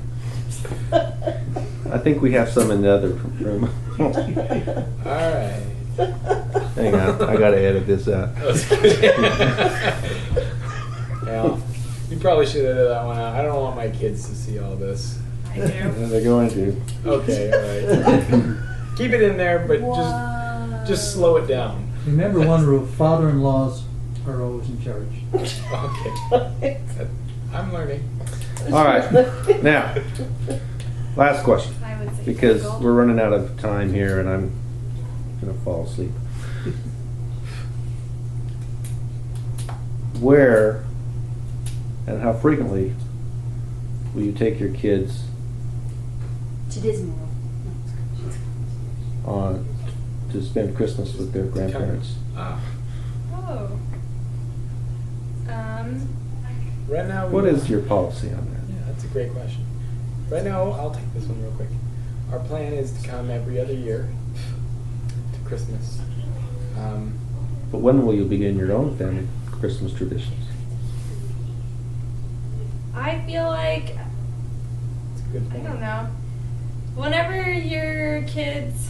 I think we have some in the other room. All right. Hang on, I gotta edit this out. That was good. Yeah, you probably should edit that one out. I don't want my kids to see all this. I do. They're going to. Okay, all right. Keep it in there, but just slow it down. Remember one rule, father-in-laws are always in charge. Okay. I'm learning. All right. Now, last question, I would say because gold. we're running out of time here and I'm going to fall asleep. Where and how frequently will you take your kids To Disney World. on to spend Christmas with their grandparents? Ah. Oh. Right now, What is your policy on that? Yeah, that's a great question. Right now, I'll take this one real quick. Our plan is to come every other year to Christmas. But when will you begin your own family Christmas traditions? I feel like, It's a good I point. don't know. Whenever your kids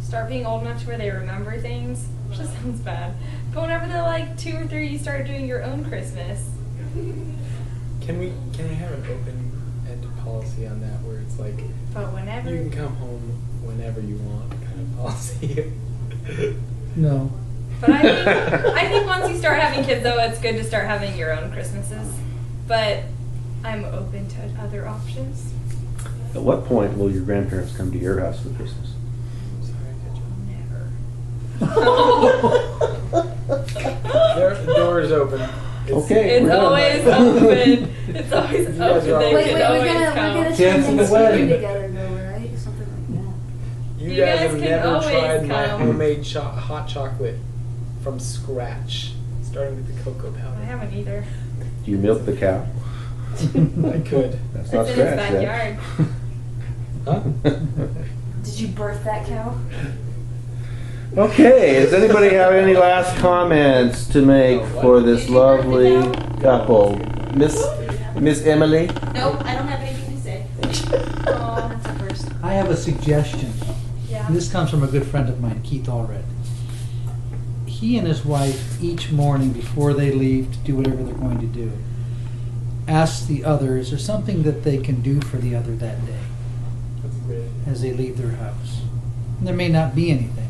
start being old enough to where they remember things, which just sounds bad, but whenever they're like 2 or 3, you start doing your own Christmas. Can we have an open-ended policy on that where it's like But whenever. you can come home whenever you want kind of policy? No. But I think once you start having kids, though, it's good to start having your own Christmases. But I'm open to other options. At what point will your grandparents come to your house for Christmas? Never. The door is open. Okay. It's we're done. always open. It's always You guys open. are They always- Wait, can we're always gonna come. spend Cancel the Thanksgiving wedding. together though, right? Something like that. You You guys guys have can never always tried my come. homemade hot chocolate from scratch, starting with the cocoa powder. I haven't either. Do you milk the cow? I could. That's not It's in his scratch, backyard. Huh? Did you birth that cow? Okay, does anybody have any last comments to make for this lovely couple? Miss Emily? Nope, I don't have anything to say. Oh, that's a first. I have a suggestion. Yeah. And this comes from a good friend of mine, Keith Allred. He and his wife, each morning before they leave to do whatever they're going to do, ask the other, is there something that they can do for the other that day That's a great idea. as they leave their house? And there may not be anything,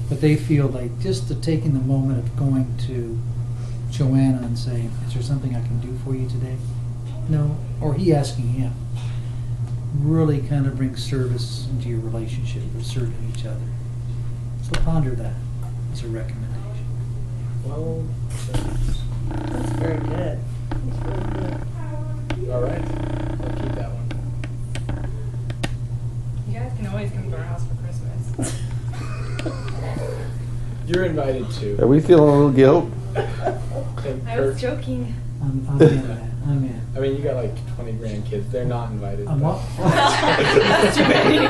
but they feel like just taking the moment of going to Joanna and saying, is there something I can do for you today? No. Or he asking him. Really kind of brings service into your relationship of serving each other. So ponder that as a recommendation. Well, That's very good. That's really good. all right. I'll keep that one. You guys can always come to our house for Christmas. You're invited too. Are we feeling a little guilt? And I was Kurt- joking. I'm in that. I'm in. I mean, you got like 20 grandkids. They're not invited. I'm but- up. That's too many.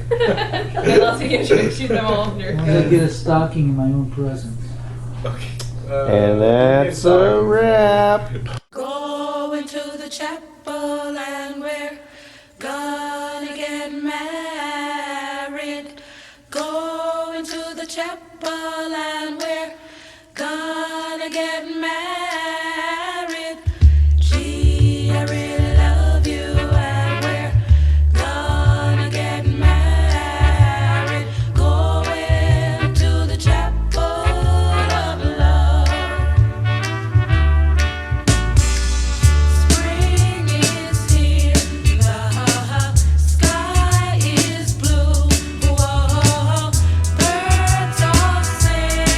Unless we can shoot them all in your I'm gonna get a goods. stocking in my own presence. Okay. And that's a wrap. Going to the chapel and we're gonna get married. Going to the chapel and we're gonna get married. Gee, I really love you and we're gonna get married. Going to the chapel of love. Spring is here, the sky is blue. Whoa, birds are singing.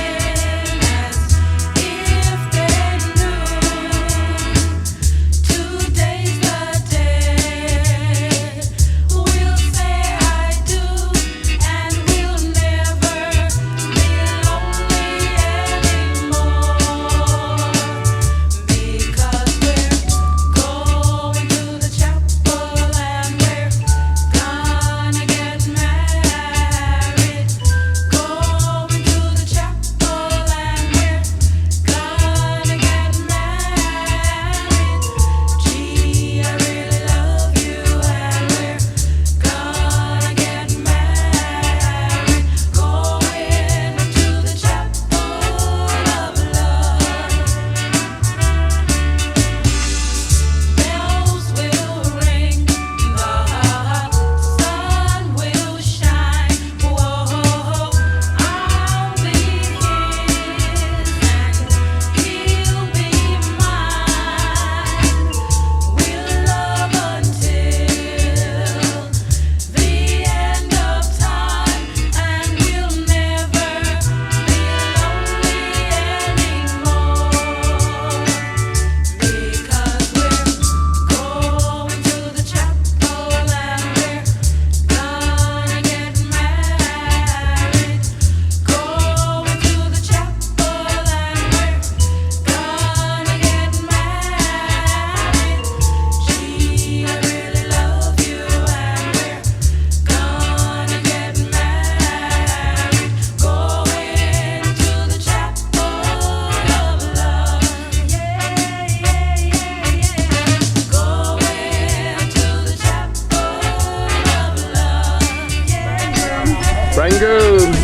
and grooms.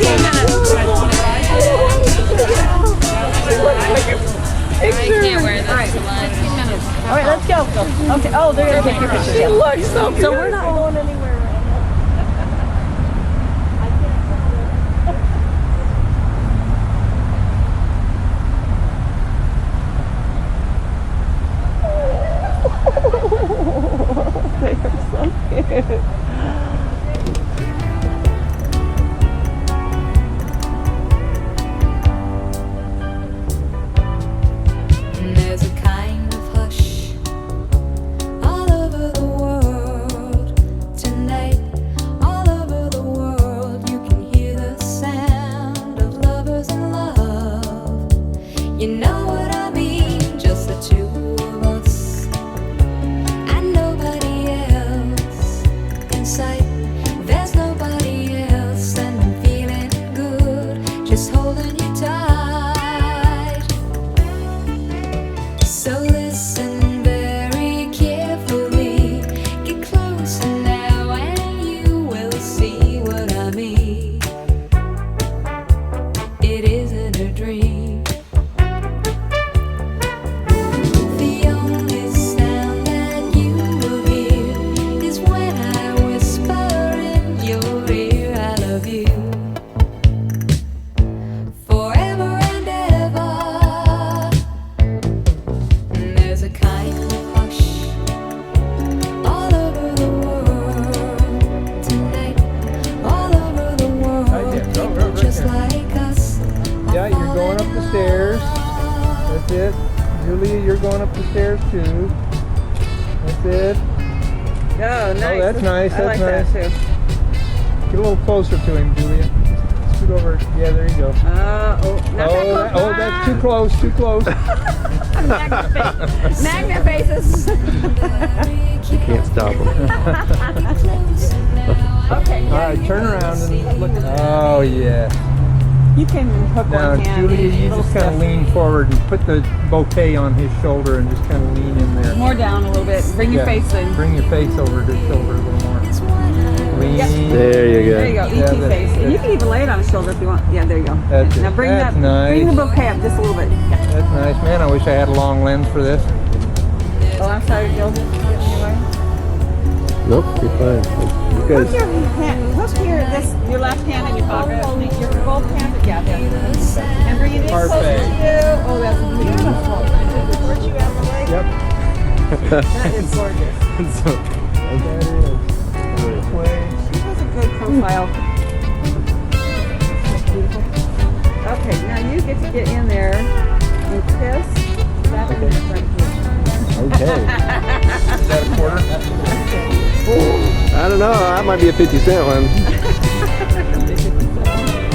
I can't wear this to lunch. All right, let's go. Okay. Oh, they're gonna take your picture. She looks so good. So we're not going anywhere. There's a kind of hush all over the world tonight. All over the world, you can hear the sound of lovers in love. You know what I mean? Just the two of us and nobody else in sight. There's nobody else, and I'm feeling good, just holding you tight. So listen very carefully, get closer now and you will see what I mean. It isn't a dream. The only sound that you will hear is when I whisper in your ear, I love you forever and ever. There's a kind of hush all over the world tonight. All over the world, people just like us. Yeah, you're going up the stairs. That's it. Julia, you're going up the stairs too. That's it. Oh, nice. Oh, that's nice. I That's like nice. that too. Get a little closer to him, Julia. Scoot over. Yeah, there you go. Oh, not that close. Oh, that's too close. Too close. Magnet faces. You can't stop them. Okay. All right, turn around and look. Oh, yeah. You can hook Now, one hand. Julia, you little just kind of stuff. lean forward and put the bouquet on his shoulder and just kind of lean in there. More down a little bit. Bring your Yeah, face in. Bring your face over his shoulder a little more. Lean. There you There you go. go. Yeah, ET that's- face. And you can even lay it on his shoulder if you want. Yeah, there you go. That's it. Now bring That's that. Bring the nice. bouquet up just a little bit. Yeah. That's nice, man. I wish I had a long lens for this. Oh, I'm sorry, Joseph. Nope, you're fine. You Hook guys. your hand. Hook your left hand in your pocket. Your both hands together. And bring it in closer to Perfect. you. Oh, that's beautiful. Towards you out of the way. Yep. That is gorgeous. That is. Way. She has a good profile. Okay, now you get to get in there and kiss that one right here. Okay. Is that a quarter? I don't know. That might be a 50-cent one.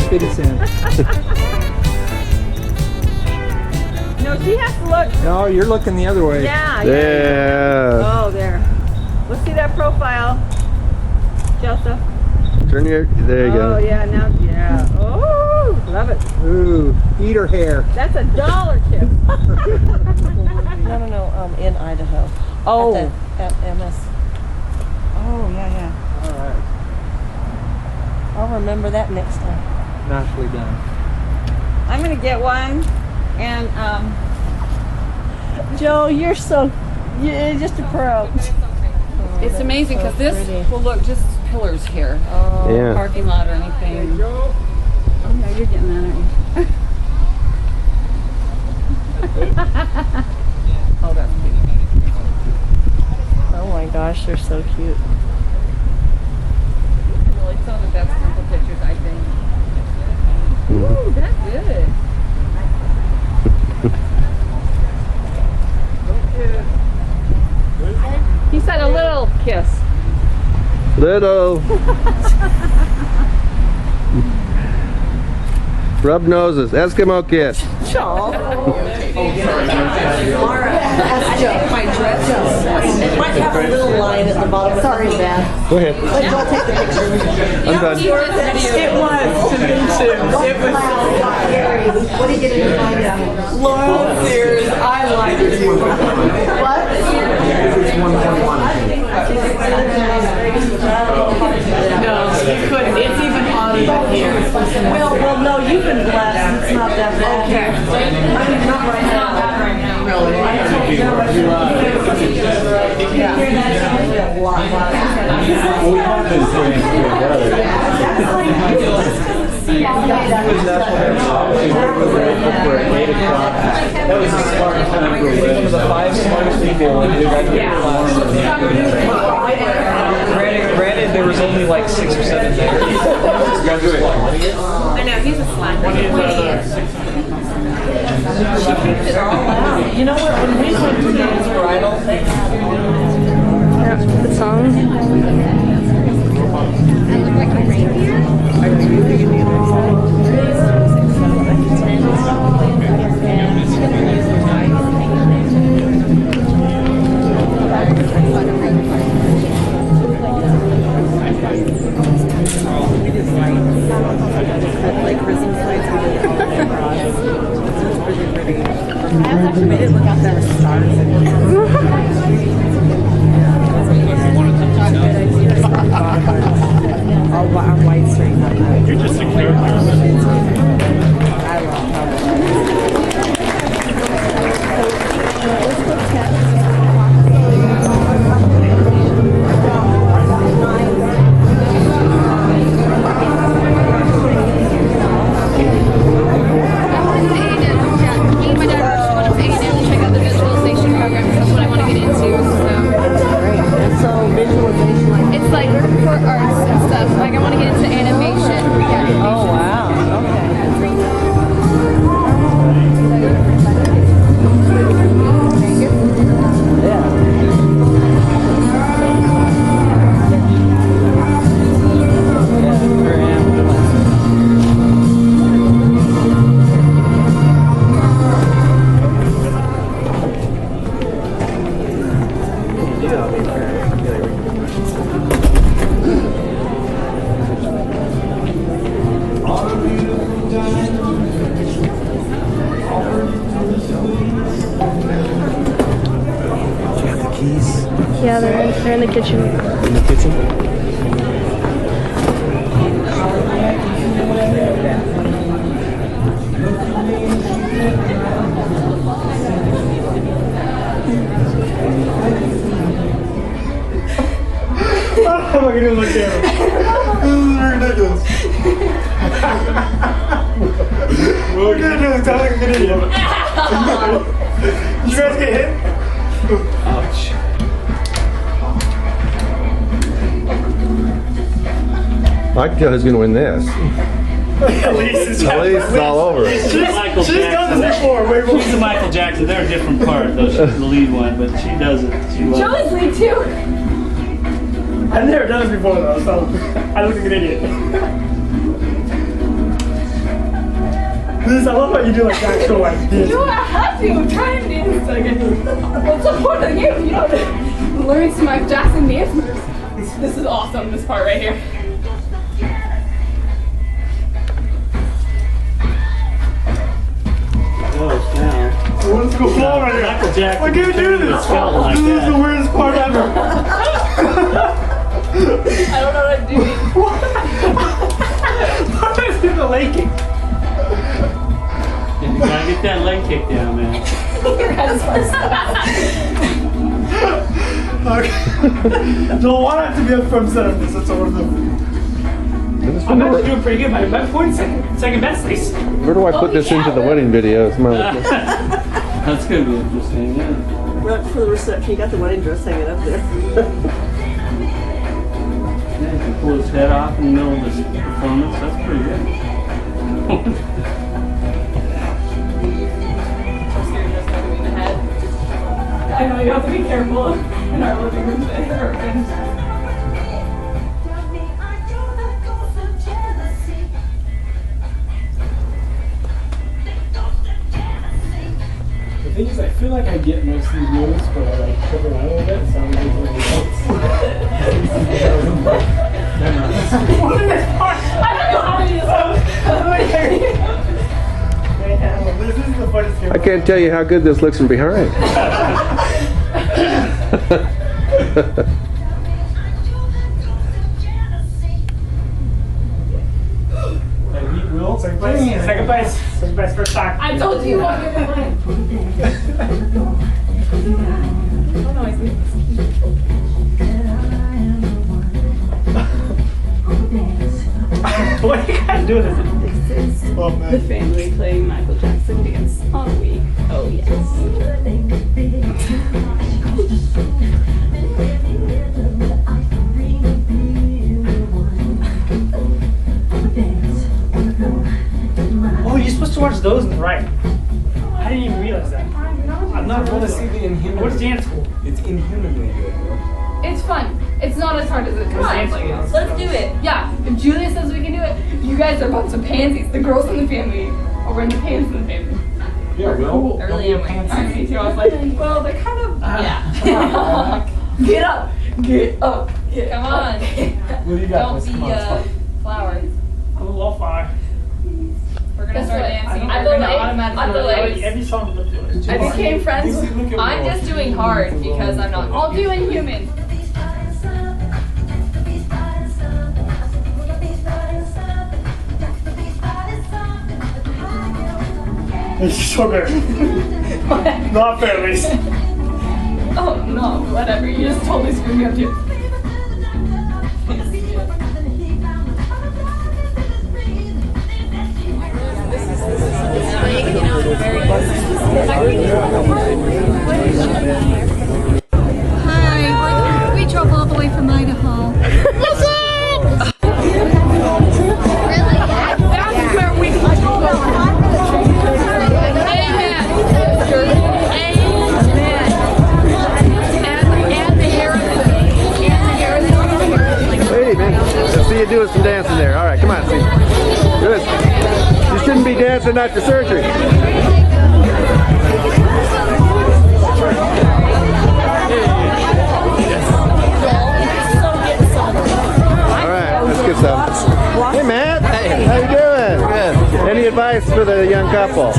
50 cents. No, she has to look. No, you're looking the other way. Yeah, Yeah. Oh, there. Let's see that profile, Joseph. Turn your. There you Oh, go. yeah, now, yeah. Oh, love it. Ooh, eat her hair. That's $1 kiss. No, in Idaho. Oh. At MS. Oh, yeah. All right. I'll remember that next time. Nicely done. I'm going to get one. And, Joe, you're just a pro. It's amazing because this will look just pillars here. Yeah. Parking lot or anything. Oh, yeah, you're getting that, aren't you? Oh, that's cute. Oh my gosh, they're so cute. Really some of the best simple pictures, I think. Mhm. Ooh, that's good. He said a little kiss. Little. Rub noses. Eskimo kiss. My dress it might have a little line at the bottom. Sorry, Dad. Go ahead. But don't take the picture. I'm done. It was to me too. It was. What are you getting to find out? Lord Sears, I like you. What? No, you couldn't. It's even hotter Well, no, you've been blessed. It's not that bad. Okay. I mean, not right now. Really? Yeah. A lot. That was a smart time for one of the 5 smartest people in the Granted, there was only like 6 or 7 there. I know, he's a slacker. She picked it all out. You know what? When we went to David's bridal, The song. It's like for arts and stuff. Like I want to get into animation. oh wow, okay. Yeah, they're in the kitchen. In the kitchen? I'm not gonna look at him. This is ridiculous. What are we gonna do? Sound like an idiot. Did you guys get hit? Ouch. I can tell who's going to win this. Elise is all over. She's done this before. She's the Michael Jackson. They're a different part, though. She's the lead one, but she does it. She loves it. Joey's lead too. I've never done this before though, so I look like an idiot. Liz, I love how you do like actual like this. You have to. I'm trying to dance. What's the point of you? You don't learn some Michael Jackson dance moves. This is awesome. This part right here. Close now. What's going on right here? Michael Jackson. Why can't you do this? Like This is that. the weirdest part ever. I don't know what I'm doing. Why is it the leg kick? You gotta get that leg kick down, man. Your head's first. Okay. No, why not to be up front center of this? That's all we're doing. I'm actually doing pretty good. My point's second best, at least. Where do I put this into the wedding video? That's gonna be interesting, yeah. Right for the reception, you got the wedding dress hanging up there. Yeah, you can pull his head off in the middle of this performance. That's pretty good. I know you have to be careful in our living room today. The thing is, I feel like I get most of these moves, but I like trip around a little bit, so I'm going to do I don't know how to use This is the funniest game. I can't tell you how good this looks from behind. first time. I told you. What are you guys doing? This is the family playing Michael Jackson dance all week. Oh yes. Oh, you're supposed to watch those in the right. I didn't even realize that. I'm not going to see the Inhuman. What's dance school? It's inhumanly good, bro. It's fun. It's not as hard as it What's dance sounds. school? Let's do it. Yeah. If Julia says we can do it, you guys are a bunch of pansies. The girls in the family are wearing the pants in the family. Yeah, Cool. well, Early in my me too. I was like, well, they're kind of yeah. Get up. Get up. Get Come up. on. what do you got? Don't Miss? be Come on, flowers. I'm a wallflower. We're gonna Guess start what? dancing. I'm We're gonna delayed. automatically I'm delayed. Every song look good. I became friends. I'm just doing hard because I'm not. I'll do Inhuman. It's sugar. Not berries. Oh no, whatever. You just totally screwed me up too. Hi, we drove all the way from Idaho. That's where we Hey, man. I see you doing some dancing there. All right, come on, see. Good. You shouldn't be dancing after surgery. All right, let's get some. Hey, Matt. Hey. How you doing? Good. Any advice for the young couple?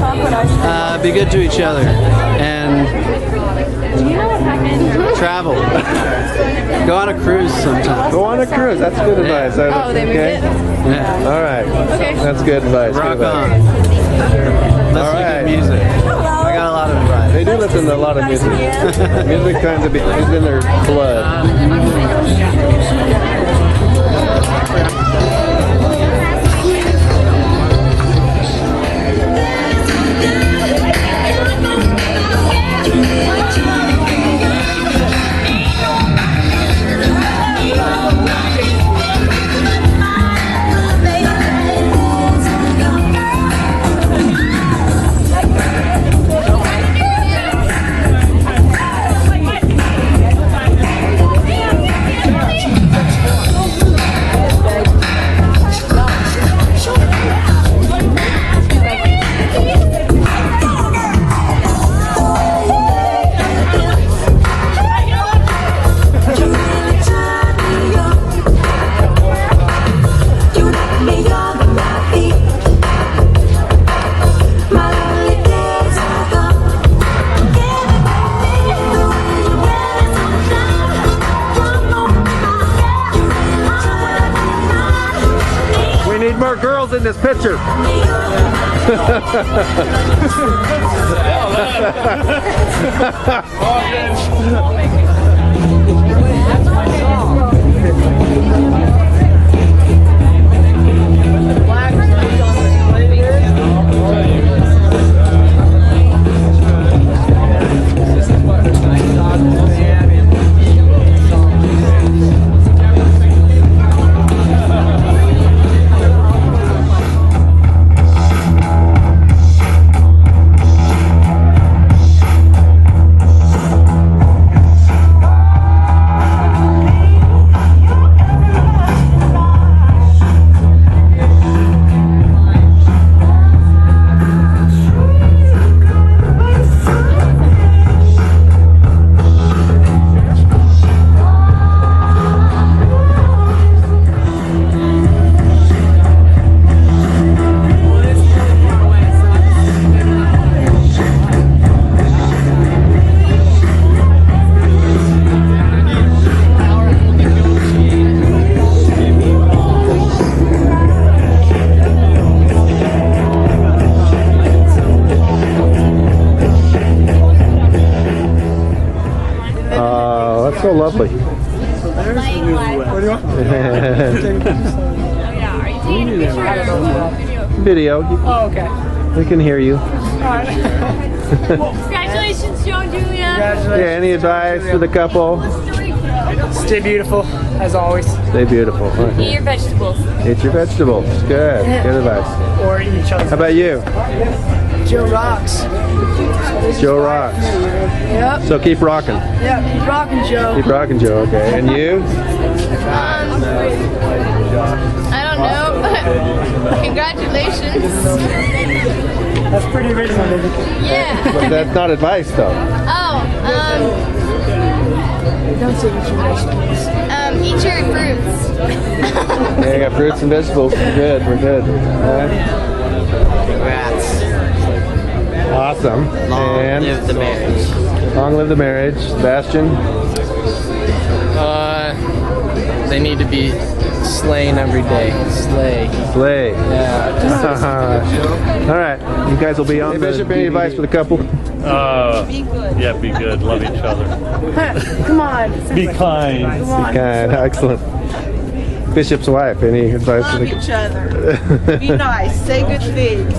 Be good to each other and travel. Go on a cruise sometime. Go on a cruise. That's good advice. Oh, they moved it? Yeah. All right. Okay. That's good advice. Rock good on. advice. Listen All to right. good music. I got a lot of advice. They do listen to a lot of music. Music kind of is in their blood. More girls in this picture. lovely. Playing live. What do you want? Oh yeah, are you taking a picture or video? Video. Oh, okay. We can hear you. Congratulations, Joe and Julia. Yeah, any advice for the couple? Stay beautiful, as always. Stay beautiful. Eat your vegetables. Eat your vegetables. Good. Good advice. Or eat each other. How about you? Joe rocks. Joe rocks. Yep. So keep rocking. Yeah, keep rocking, Joe. Keep rocking, Joe. Okay. And you? I don't know, but congratulations. That's pretty original, baby. Yeah. But that's not advice, though. Oh, Don't say eat your vegetables. eat your fruits. Yeah, I got fruits and vegetables. We're good. We're good. All right. Congrats. Awesome. Long live the marriage. Long live the marriage. Sebastian? They need to be slain every day. Slay. Slay. Yeah. All right. You guys will be on the Bishop, any advice for the couple? Be good. Yeah, be good. Love each other. Come on. Be kind. Come on. Kind. Excellent. Bishop's wife, any advice for Love the each other. Be nice. Say good things.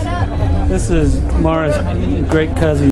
This is Mara's great cousin.